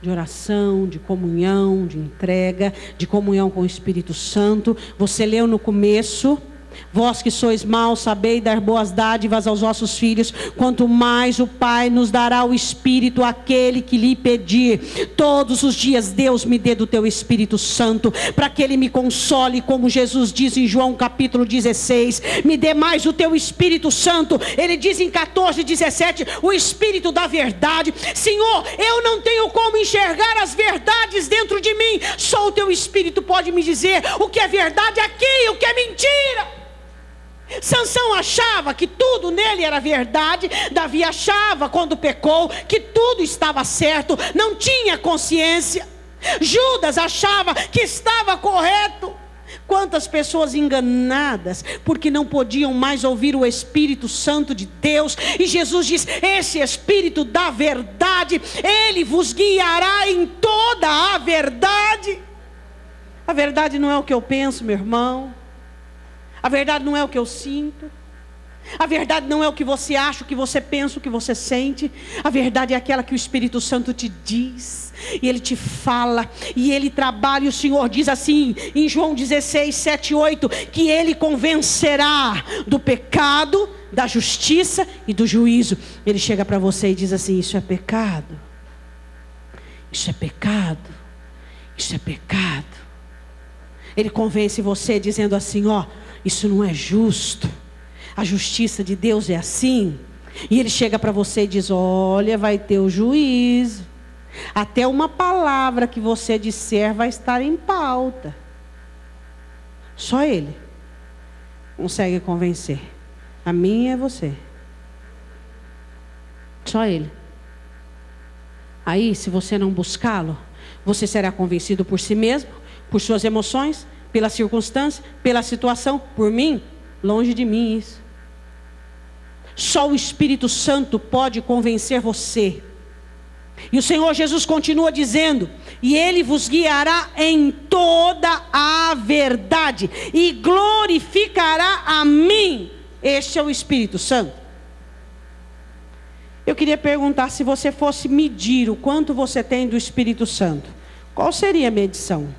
Speaker 1: De oração, de comunhão, de entrega, de comunhão com o Espírito Santo. Você leu no começo: vós que sois maus, sabei dar boas dádivas aos vossos filhos, quanto mais o Pai nos dará o Espírito àquele que lhe pedir. Todos os dias Deus me dê do teu Espírito Santo, para que ele me console, como Jesus diz em João capítulo 16, me dê mais o teu Espírito Santo. Ele diz em 14:17, o Espírito da verdade. Senhor, eu não tenho como enxergar as verdades dentro de mim, só o teu Espírito pode me dizer o que é verdade aqui e o que é mentira. Sansão achava que tudo nele era verdade. Davi achava, quando pecou, que tudo estava certo, não tinha consciência. Judas achava que estava correto. Quantas pessoas enganadas, porque não podiam mais ouvir o Espírito Santo de Deus. E Jesus diz: esse Espírito da verdade, ele vos guiará em toda a verdade. A verdade não é o que eu penso, meu irmão. A verdade não é o que eu sinto. A verdade não é o que você acha, o que você pensa, o que você sente. A verdade é aquela que o Espírito Santo te diz. E ele te fala. E ele trabalha. E o Senhor diz assim em João 16, 7, 8, que ele convencerá do pecado, da justiça e do juízo. Ele chega para você e diz assim: isso é pecado. Isso é pecado. Isso é pecado. Ele convence você dizendo assim: isso não é justo. A justiça de Deus é assim. E ele chega para você e diz: olha, vai ter o juízo. Até uma palavra que você disser vai estar em pauta. Só ele consegue convencer. A mim é você. Só ele. Aí, se você não buscá-lo, você será convencido por si mesmo, por suas emoções, pela circunstância, pela situação. Por mim, longe de mim isso. Só o Espírito Santo pode convencer você. E o Senhor Jesus continua dizendo: e ele vos guiará em toda a verdade, e glorificará a mim. Este é o Espírito Santo. Eu queria perguntar, se você fosse medir o quanto você tem do Espírito Santo, qual seria a medição?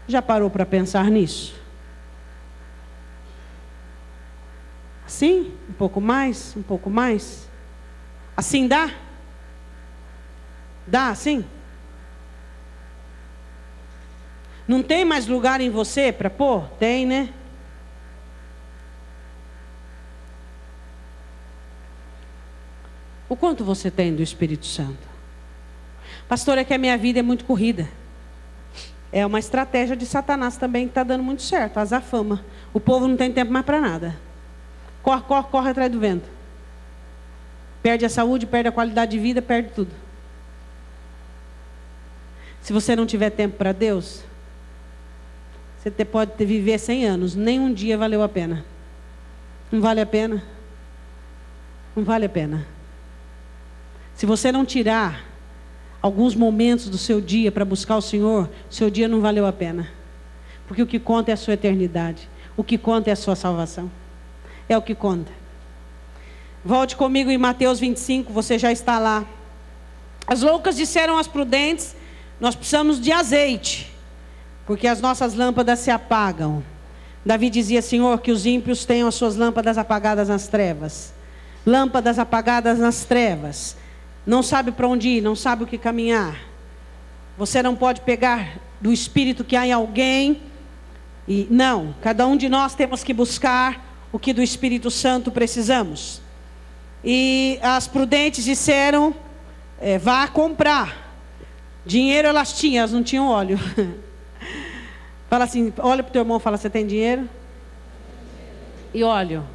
Speaker 1: Já parou para pensar nisso? Assim? Um pouco mais? Um pouco mais? Assim dá? Dá assim? Não tem mais lugar em você para pôr? Tem, né? quanto você tem do Espírito Santo? Pastor, é que a minha vida é muito corrida. É uma estratégia de Satanás também que está dando muito certo. Azafama. O povo não tem tempo mais para nada. Corre, corre, corre atrás do vento. Perde a saúde, perde a qualidade de vida, perde tudo. Se você não tiver tempo para Deus, você pode viver 100 anos. Nem um dia valeu a pena. Não vale a pena. Não vale a pena. Se você não tirar alguns momentos do seu dia para buscar o Senhor, seu dia não valeu a pena. Porque o que conta é a sua eternidade. O que conta é a sua salvação. É o que conta. Volte comigo em Mateus 25, você já está lá. As loucas disseram às prudentes: nós precisamos de azeite, porque as nossas lâmpadas se apagam. Davi dizia: Senhor, que os ímpios tenham as suas lâmpadas apagadas nas trevas. Lâmpadas apagadas nas trevas. Não sabe para onde ir, não sabe o que caminhar. Você não pode pegar do Espírito que há em alguém. E não, cada um de nós temos que buscar o que do Espírito Santo precisamos. E as prudentes disseram: vá comprar. Dinheiro elas tinham, elas não tinham óleo. Fala assim, olha para o teu irmão e fala: você tem dinheiro? E óleo?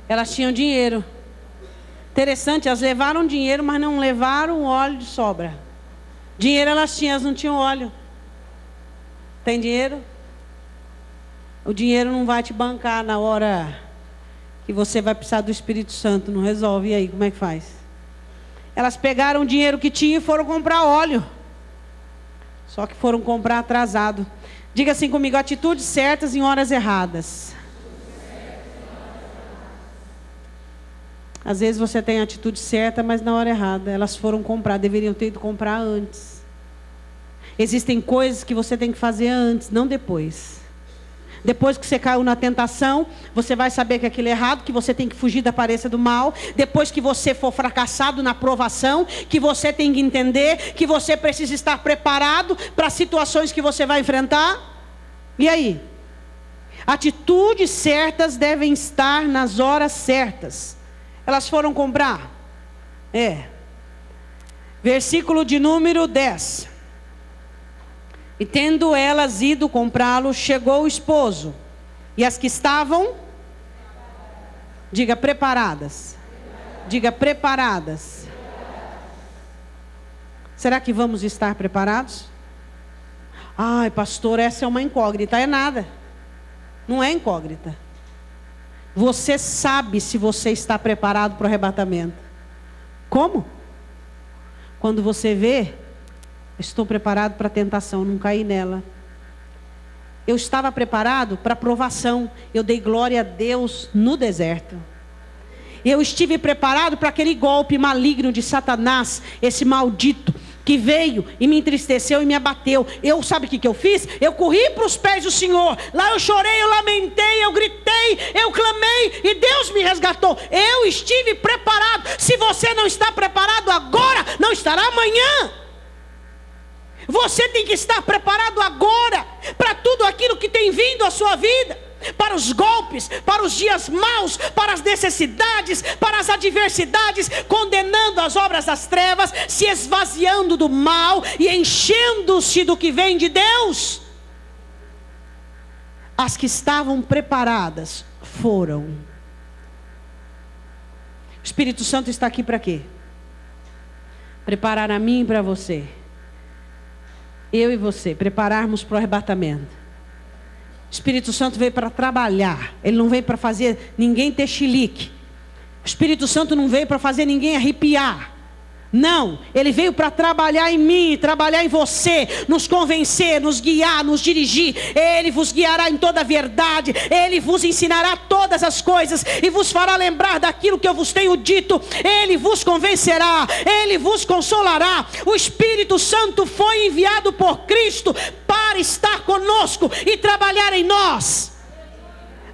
Speaker 1: Elas tinham dinheiro. Interessante, elas levaram dinheiro, mas não levaram óleo de sobra. Dinheiro elas tinham, elas não tinham óleo. Tem dinheiro? O dinheiro não vai te bancar na hora que você vai precisar do Espírito Santo. Não resolve. E aí, como é que faz? Elas pegaram o dinheiro que tinham e foram comprar óleo. Só que foram comprar atrasado. Diga assim comigo: atitudes certas em horas erradas. Às vezes você tem a atitude certa, mas na hora errada. Elas foram comprar, deveriam ter ido comprar antes. Existem coisas que você tem que fazer antes, não depois. Depois que você caiu na tentação, você vai saber que aquilo é errado, que você tem que fugir da aparência do mal. Depois que você for fracassado na provação, que você tem que entender que você precisa estar preparado para as situações que você vai enfrentar. E aí? Atitudes certas devem estar nas horas certas. Elas foram comprar. Versículo de número 10. E tendo elas ido comprá-lo, chegou o esposo. E as que estavam, diga preparadas. Diga preparadas. Será que vamos estar preparados? Ai, pastor, essa é uma incógnita. É nada. Não é incógnita. Você sabe se você está preparado para o arrebatamento. Como? Quando você vê: estou preparado para a tentação, não caí nela. Eu estava preparado para a provação. Eu dei glória a Deus no deserto. Eu estive preparado para aquele golpe maligno de Satanás, esse maldito, que veio e me entristeceu e me abateu. Eu, sabe o que eu fiz? Eu corri para os pés do Senhor. Lá eu chorei, eu lamentei, eu gritei, eu clamei e Deus me resgatou. Eu estive preparado. Se você não está preparado agora, não estará amanhã. Você tem que estar preparado agora para tudo aquilo que tem vindo à sua vida. Para os golpes, para os dias maus, para as necessidades, para as adversidades, condenando as obras das trevas, se esvaziando do mal e enchendo-se do que vem de Deus. As que estavam preparadas foram. O Espírito Santo está aqui para quê? Preparar a mim e para você. Eu e você, prepararmos para o arrebatamento. O Espírito Santo veio para trabalhar. Ele não veio para fazer ninguém ter chilique. O Espírito Santo não veio para fazer ninguém arrepiar. Não, ele veio para trabalhar em mim, trabalhar em você, nos convencer, nos guiar, nos dirigir. Ele vos guiará em toda a verdade. Ele vos ensinará todas as coisas e vos fará lembrar daquilo que eu vos tenho dito. Ele vos convencerá, ele vos consolará. O Espírito Santo foi enviado por Cristo para estar conosco e trabalhar em nós.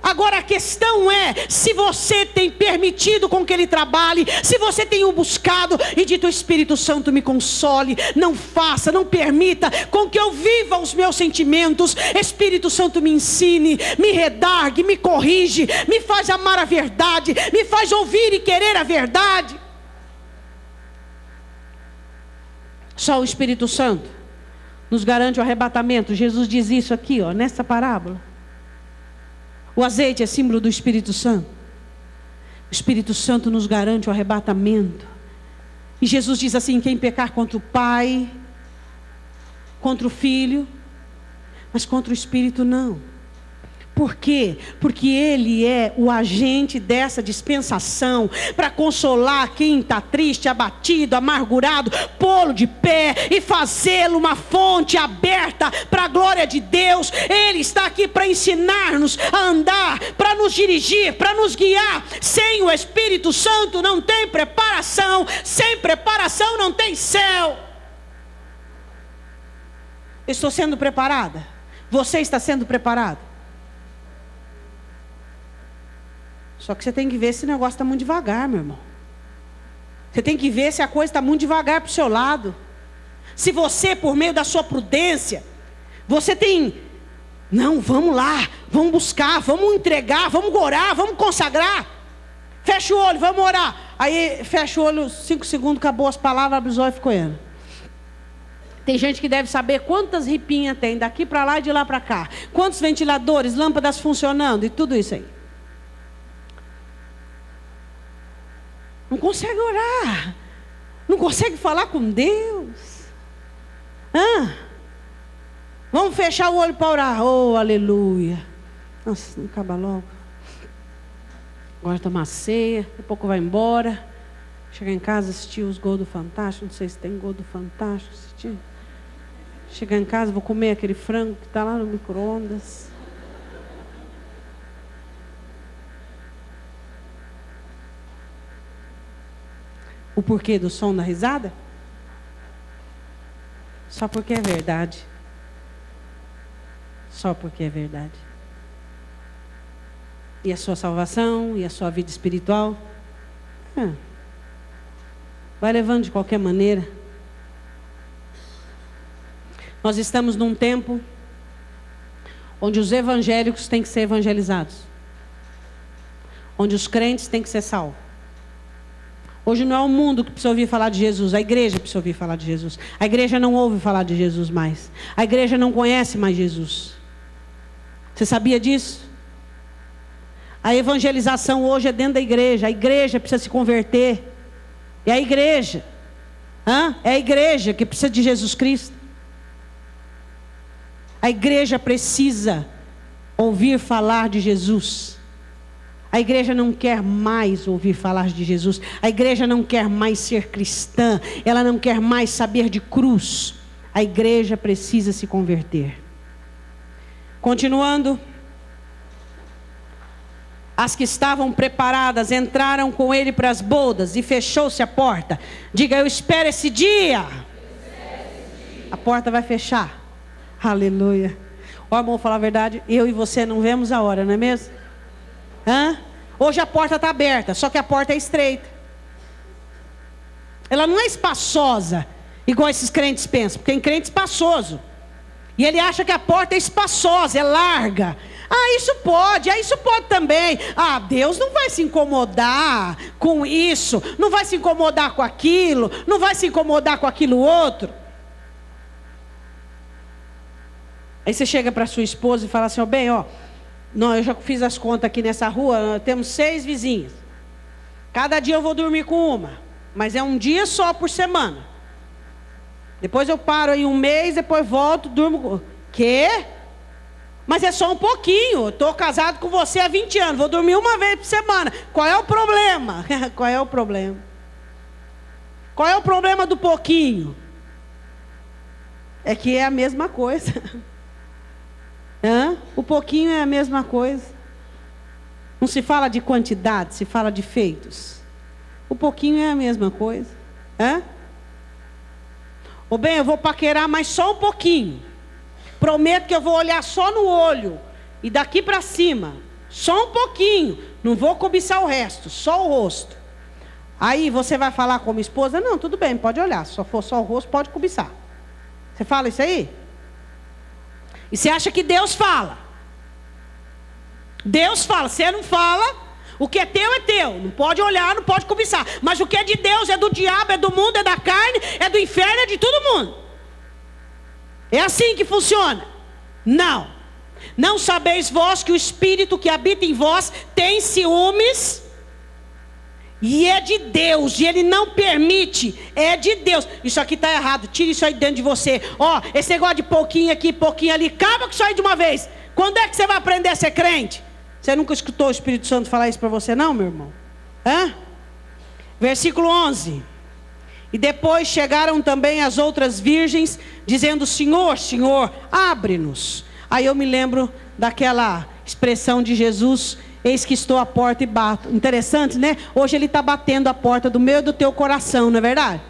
Speaker 1: Agora a questão é, se você tem permitido com que Ele trabalhe, se você tem o buscado e dito: Espírito Santo, me console, não faça, não permita com que eu viva os meus sentimentos. Espírito Santo, me ensine, me redargue, me corrige, me faz amar a verdade, me faz ouvir e querer a verdade. Só o Espírito Santo nos garante o arrebatamento. Jesus diz isso aqui, nessa parábola. O azeite é símbolo do Espírito Santo. O Espírito Santo nos garante o arrebatamento. E Jesus diz assim: quem pecar contra o Pai, contra o Filho, mas contra o Espírito não. Por quê? Porque Ele é o agente dessa dispensação para consolar quem está triste, abatido, amargurado, pô-lo de pé e fazê-lo uma fonte aberta para a glória de Deus. Ele está aqui para ensinar-nos a andar, para nos dirigir, para nos guiar. Sem o Espírito Santo não tem preparação, sem preparação não tem céu. Estou sendo preparada? Você está sendo preparado? Só que você tem que ver se o negócio está muito devagar, meu irmão. Você tem que ver se a coisa está muito devagar para o seu lado. Se você, por meio da sua prudência, você tem... Não, vamos lá, vamos buscar, vamos entregar, vamos orar, vamos consagrar. Fecha o olho, vamos orar. Aí fecha o olho, 5 segundos, acabou as palavras, abre os olhos e ficou indo. Tem gente que deve saber quantas ripinhas tem, daqui para lá e de lá para cá. Quantos ventiladores, lâmpadas funcionando e tudo isso aí. Não consegue orar. Não consegue falar com Deus. Vamos fechar o olho para orar. Oh, aleluia. Nossa, não acaba logo. Agora tomar ceia. Daqui a pouco vai embora. Chegar em casa, assistir os gols do Fantástico. Não sei se tem gol do Fantástico. Assistir. Chegar em casa, vou comer aquele frango que está lá no micro-ondas. O porquê do som da risada? Só porque é verdade. Só porque é verdade. E a sua salvação, e a sua vida espiritual? Vai levando de qualquer maneira. Nós estamos num tempo onde os evangélicos têm que ser evangelizados. Onde os crentes têm que ser salvos. Hoje não é o mundo que precisa ouvir falar de Jesus, a igreja precisa ouvir falar de Jesus. A igreja não ouve falar de Jesus mais. A igreja não conhece mais Jesus. Você sabia disso? A evangelização hoje é dentro da igreja. A igreja precisa se converter. É a igreja. É a igreja que precisa de Jesus Cristo. A igreja precisa ouvir falar de Jesus. A igreja não quer mais ouvir falar de Jesus. A igreja não quer mais ser cristã. Ela não quer mais saber de cruz. A igreja precisa se converter. Continuando. As que estavam preparadas entraram com ele para as bodas e fechou-se a porta. Diga: eu espero esse dia. A porta vai fechar. Aleluia. Ó, irmão, falar a verdade, eu e você não vemos a hora, não é mesmo? Hoje a porta está aberta, só que a porta é estreita. Ela não é espaçosa, igual esses crentes pensam. Porque tem crente espaçoso. E ele acha que a porta é espaçosa, é larga. Isso pode, isso pode também. Deus não vai se incomodar com isso, não vai se incomodar com aquilo, não vai se incomodar com aquilo outro. Aí você chega para sua esposa e fala assim: não, eu já fiz as contas aqui nessa rua, temos 6 vizinhas. Cada dia eu vou dormir com uma, mas é um dia só por semana. Depois eu paro aí um mês, depois volto, durmo. Quê? Mas é só um pouquinho. Estou casado com você há 20 anos, vou dormir uma vez por semana. Qual é o problema? Qual é o problema? Qual é o problema do pouquinho? É que é a mesma coisa. O pouquinho é a mesma coisa. Não se fala de quantidade, se fala de feitos. O pouquinho é a mesma coisa. Eu vou paquerar, mas só um pouquinho. Prometo que eu vou olhar só no olho. E daqui para cima. Só um pouquinho. Não vou cobiçar o resto, só o rosto. Aí você vai falar com a minha esposa, não, tudo bem, pode olhar. Se for só o rosto, pode cobiçar. Você fala isso aí? E você acha que Deus fala? Deus fala, você não fala. O que é teu, não pode olhar, não pode cobiçar. Mas o que é de Deus, é do diabo, é do mundo, é da carne, é do inferno, é de todo mundo. É assim que funciona? Não. Não sabeis vós que o Espírito que habita em vós tem ciúmes? E é de Deus, e Ele não permite, é de Deus. Isso aqui está errado, tira isso aí dentro de você. Ó, esse negócio de pouquinho aqui, pouquinho ali, acaba com isso aí de uma vez. Quando é que você vai aprender a ser crente? Você nunca escutou o Espírito Santo falar isso para você não, meu irmão? Versículo 11. E depois chegaram também as outras virgens, dizendo, Senhor, Senhor, abre-nos. Aí eu me lembro daquela expressão de Jesus, eis que estou à porta e bato. Interessante, né? Hoje Ele está batendo a porta do meu e do teu coração, não é verdade?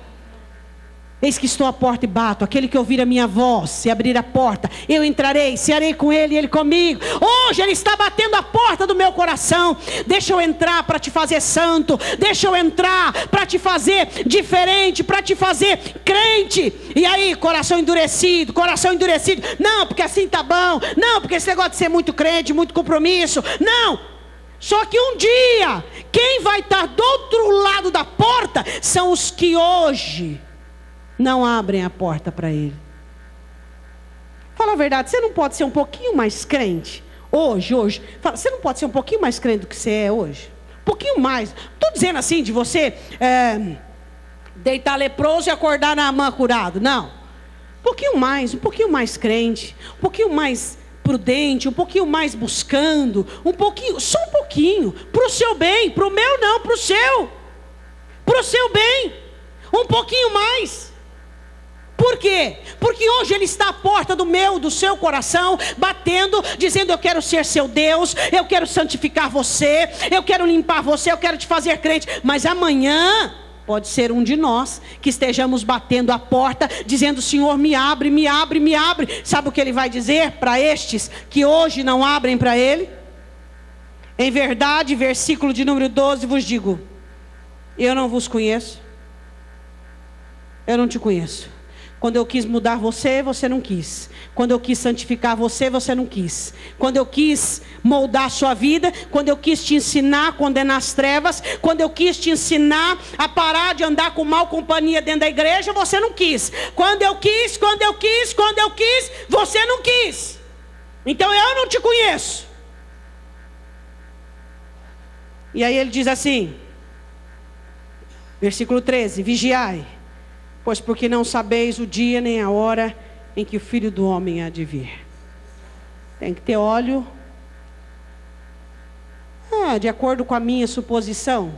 Speaker 1: Eis que estou à porta e bato. Aquele que ouvir a minha voz, se abrir a porta, eu entrarei, cearei com ele e ele comigo. Hoje Ele está batendo a porta do meu coração. Deixa eu entrar para te fazer santo. Deixa eu entrar para te fazer diferente, para te fazer crente. E aí, coração endurecido, coração endurecido. Não, porque assim tá bom. Não, porque esse negócio de ser muito crente, muito compromisso. Não. Só que um dia, quem vai estar do outro lado da porta são os que hoje não abrem a porta para Ele. Fala a verdade, você não pode ser um pouquinho mais crente hoje? Fala, você não pode ser um pouquinho mais crente do que você é hoje? Um pouquinho mais. Estou dizendo assim de você deitar leproso e acordar na mão curado. Não. Um pouquinho mais crente, um pouquinho mais prudente, um pouquinho mais buscando, só um pouquinho, para o seu bem, para o meu não, para o seu bem, um pouquinho mais. Por quê? Porque hoje Ele está à porta do seu coração, batendo, dizendo, eu quero ser seu Deus, eu quero santificar você, eu quero limpar você, eu quero te fazer crente. Mas amanhã pode ser um de nós que estejamos batendo a porta, dizendo, Senhor, me abre, me abre, me abre. Sabe o que Ele vai dizer para estes que hoje não abrem para Ele? Em verdade, versículo de número 12, vos digo, eu não vos conheço, eu não te conheço. Quando eu quis mudar você, você não quis. Quando eu quis santificar você, você não quis. Quando eu quis moldar a sua vida, quando eu quis te ensinar a condenar as trevas, quando eu quis te ensinar a parar de andar com mal companhia dentro da igreja, você não quis. Quando eu quis, você não quis. Então eu não te conheço. E aí ele diz assim, versículo 13, vigiai. Pois porque não sabeis o dia nem a hora em que o Filho do Homem há de vir. Tem que ter óleo. De acordo com a minha suposição.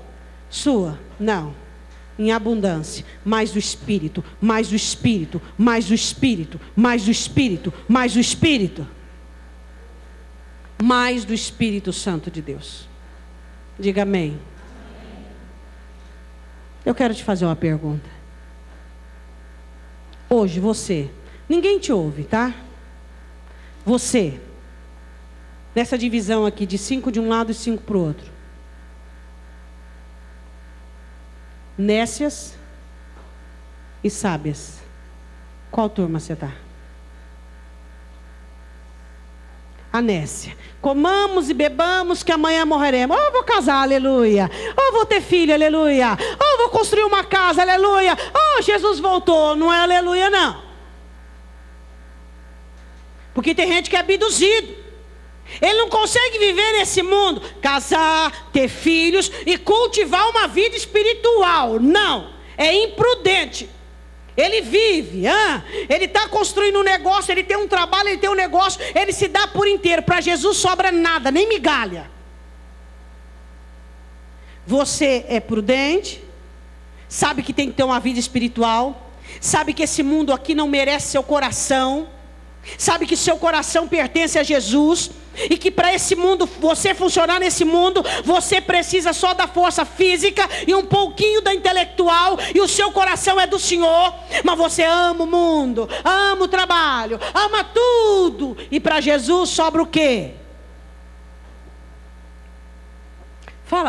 Speaker 1: Sua? Não. Em abundância. Mais do Espírito, mais do Espírito, mais do Espírito, mais do Espírito, mais do Espírito. Mais do Espírito Santo de Deus. Diga amém. Eu quero te fazer uma pergunta. Hoje você, ninguém te ouve, tá? Você, nessa divisão aqui de 5 de um lado e 5 para o outro. Nécias e sábias. Qual turma você está? A nécia. Comamos e bebamos que amanhã morreremos. Oh, vou casar, aleluia. Oh, vou ter filho, aleluia. Oh, vou construir uma casa, aleluia. Oh, Jesus voltou. Não é aleluia, não. Porque tem gente que é abduzido. Ele não consegue viver nesse mundo, casar, ter filhos e cultivar uma vida espiritual. Não, é imprudente. Ele vive, ele está construindo um negócio, ele tem um trabalho, ele tem um negócio, ele se dá por inteiro. Para Jesus sobra nada, nem migalha. Você é prudente, sabe que tem que ter uma vida espiritual, sabe que esse mundo aqui não merece seu coração, sabe que seu coração pertence a Jesus, e que para esse mundo, você funcionar nesse mundo, você precisa só da força física e um pouquinho da intelectual, e o seu coração é do Senhor, mas você ama o mundo, ama o trabalho, ama tudo, e para Jesus sobra o quê?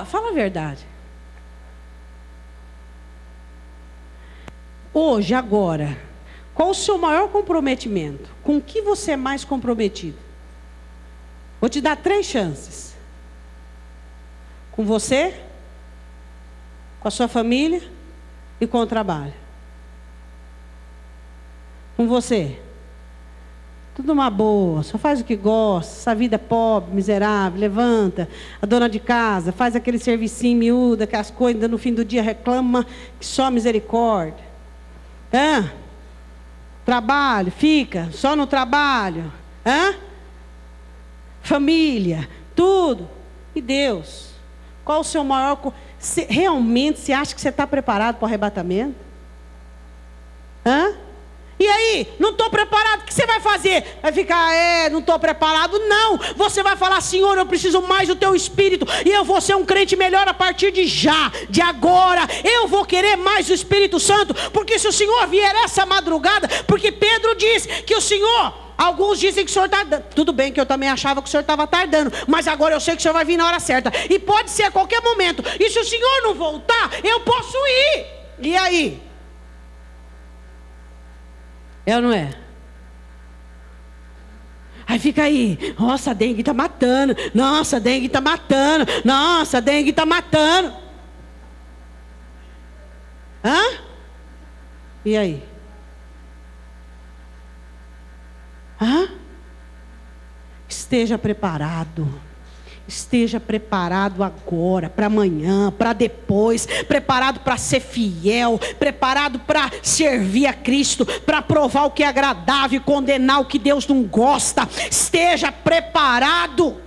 Speaker 1: Fala a verdade. Hoje, agora, qual o seu maior comprometimento? Com o que você é mais comprometido? Vou te dar 3 chances. Com você, com a sua família e com o trabalho. Com você. Tudo uma boa, só faz o que gosta, essa vida é pobre, miserável, levanta, a dona de casa, faz aquele servicinho miúdo, aquelas coisas, ainda no fim do dia reclama que só misericórdia. Trabalho, fica, só no trabalho. Família, tudo. E Deus? Qual o seu maior... Realmente você acha que você está preparado para o arrebatamento? E aí, não estou preparado, o que você vai fazer? Vai ficar, não estou preparado? Não, você vai falar, Senhor, eu preciso mais do teu Espírito, e eu vou ser um crente melhor a partir de já, de agora, eu vou querer mais do Espírito Santo, porque se o Senhor vier essa madrugada, porque Pedro diz que o Senhor, alguns dizem que o Senhor está, tudo bem que eu também achava que o Senhor estava tardando, mas agora eu sei que o Senhor vai vir na hora certa, e pode ser a qualquer momento, e se o Senhor não voltar, eu posso ir, e aí? É ou não é? Aí fica aí, nossa, a dengue está matando, nossa, a dengue está matando, nossa, a dengue está matando. E aí? Esteja preparado. Esteja preparado agora, para amanhã, para depois, preparado para ser fiel, preparado para servir a Cristo, para provar o que é agradável e condenar o que Deus não gosta. Esteja preparado.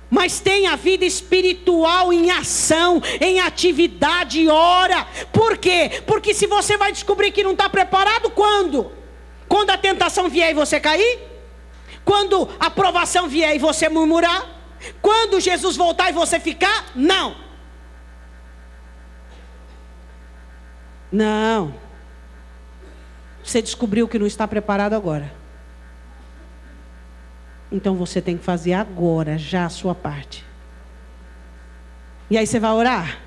Speaker 1: Mas tenha a vida espiritual em ação, em atividade, ora. Por quê? Porque se você vai descobrir que não está preparado, quando? Quando a tentação vier e você cair? Quando a provação vier e você murmurar? Quando Jesus voltar e você ficar? Não. Não. Você descobriu que não está preparado agora. Então você tem que fazer agora, já a sua parte. E aí você vai orar?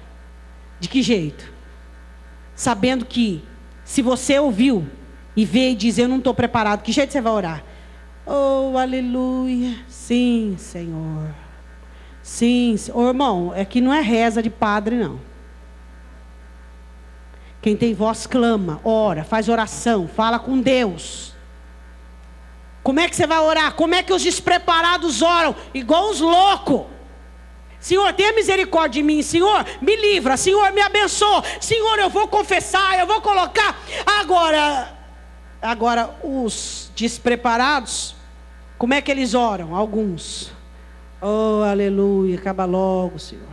Speaker 1: De que jeito? Sabendo que, se você ouviu e veio e diz, eu não estou preparado, que jeito você vai orar? Oh, aleluia. Sim, Senhor. Sim, Senhor. Irmão, é que não é reza de padre, não. Quem tem voz clama, ora, faz oração, fala com Deus. Como é que você vai orar? Como é que os despreparados oram? Igual os loucos. Senhor, tenha misericórdia de mim. Senhor, me livra. Senhor, me abençoa. Senhor, eu vou confessar, eu vou colocar. Agora os despreparados, como é que eles oram? Alguns. Oh, aleluia, acaba logo, Senhor.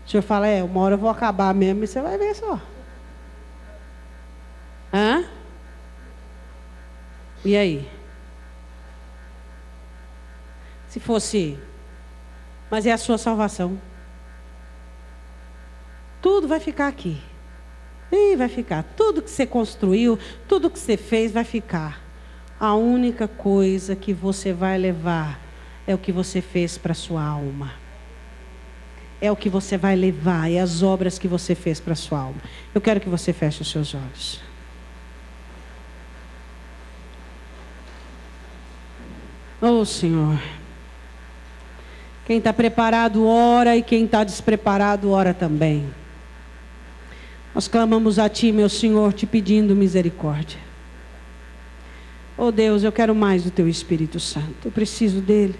Speaker 1: O Senhor fala, uma hora eu vou acabar mesmo, e você vai ver só. E aí? Se fosse, mas é a sua salvação. Tudo vai ficar aqui. E vai ficar. Tudo que você construiu, tudo que você fez vai ficar. A única coisa que você vai levar é o que você fez para a sua alma. É o que você vai levar, é as obras que você fez para a sua alma. Eu quero que você feche os seus olhos. Oh, Senhor. Quem está preparado, ora, e quem está despreparado, ora também. Nós clamamos a Ti, meu Senhor, te pedindo misericórdia. Oh Deus, eu quero mais do Teu Espírito Santo. Eu preciso dEle.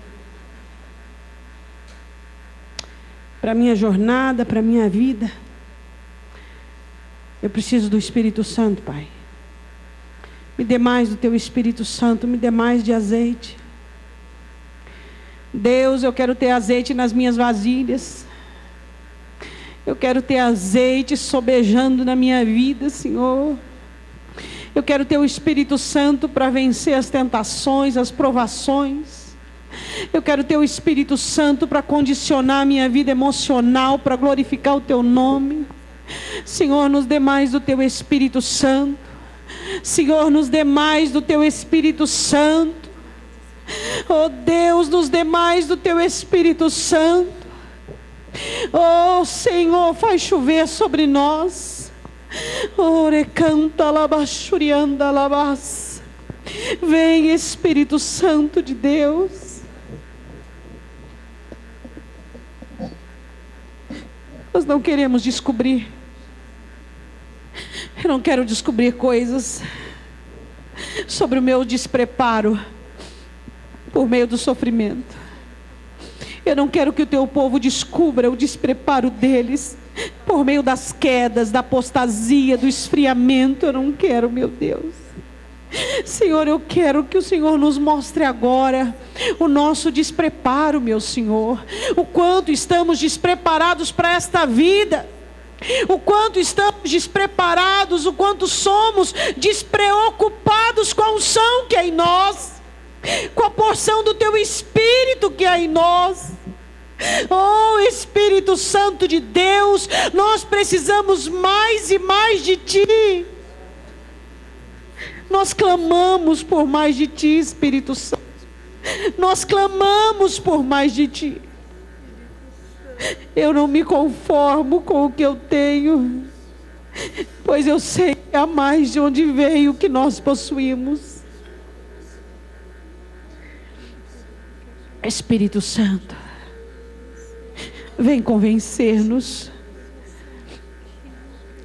Speaker 1: Para a minha jornada, para a minha vida. Eu preciso do Espírito Santo, Pai. Me dê mais do Teu Espírito Santo, me dê mais de azeite. Deus, eu quero ter azeite nas minhas vasilhas. Eu quero ter azeite sobejando na minha vida, Senhor. Eu quero ter o Espírito Santo para vencer as tentações, as provações. Eu quero ter o Espírito Santo para condicionar a minha vida emocional, para glorificar o Teu nome. Senhor, nos dê mais do Teu Espírito Santo. Senhor, nos dê mais do Teu Espírito Santo. Oh Deus, nos dê mais do Teu Espírito Santo. Oh Senhor, faz chover sobre nós. Ore canta labachurianda labas. Vem Espírito Santo de Deus. Nós não queremos descobrir. Eu não quero descobrir coisas sobre o meu despreparo por meio do sofrimento. Eu não quero que o teu povo descubra o despreparo deles por meio das quedas, da apostasia, do esfriamento. Eu não quero, meu Deus. Senhor, eu quero que o Senhor nos mostre agora o nosso despreparo, meu Senhor. O quanto estamos despreparados para esta vida. O quanto estamos despreparados, o quanto somos despreocupados com a unção que é em nós, com a porção do teu Espírito que é em nós. Oh Espírito Santo de Deus, nós precisamos mais e mais de Ti. Nós clamamos por mais de Ti, Espírito Santo. Nós clamamos por mais de Ti. Eu não me conformo com o que eu tenho, pois eu sei que há mais de onde veio o que nós possuímos. Espírito Santo, vem convencer-nos,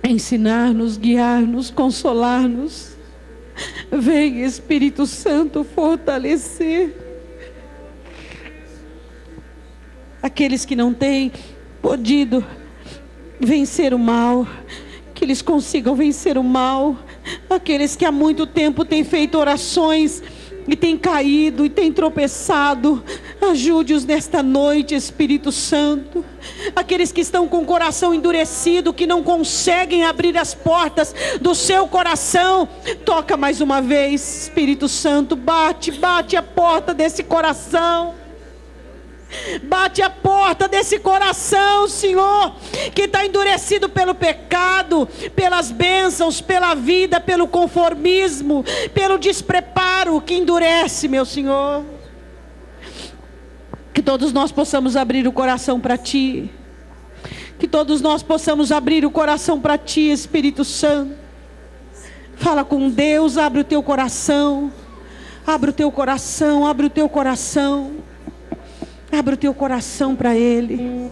Speaker 1: ensinar-nos, guiar-nos, consolar-nos. Vem Espírito Santo fortalecer aqueles que não têm podido vencer o mal, que eles consigam vencer o mal. Aqueles que há muito tempo têm feito orações e têm caído e têm tropeçado, ajude-os nesta noite, Espírito Santo. Aqueles que estão com o coração endurecido, que não conseguem abrir as portas do seu coração, toca mais uma vez, Espírito Santo. Bate a porta desse coração. Bate a porta desse coração, Senhor, que está endurecido pelo pecado, pelas bênçãos, pela vida, pelo conformismo, pelo despreparo que endurece, meu Senhor. Que todos nós possamos abrir o coração para Ti. Que todos nós possamos abrir o coração para Ti, Espírito Santo. Fala com Deus, abre o teu coração. Abre o teu coração, abre o teu coração. Abre o teu coração para Ele.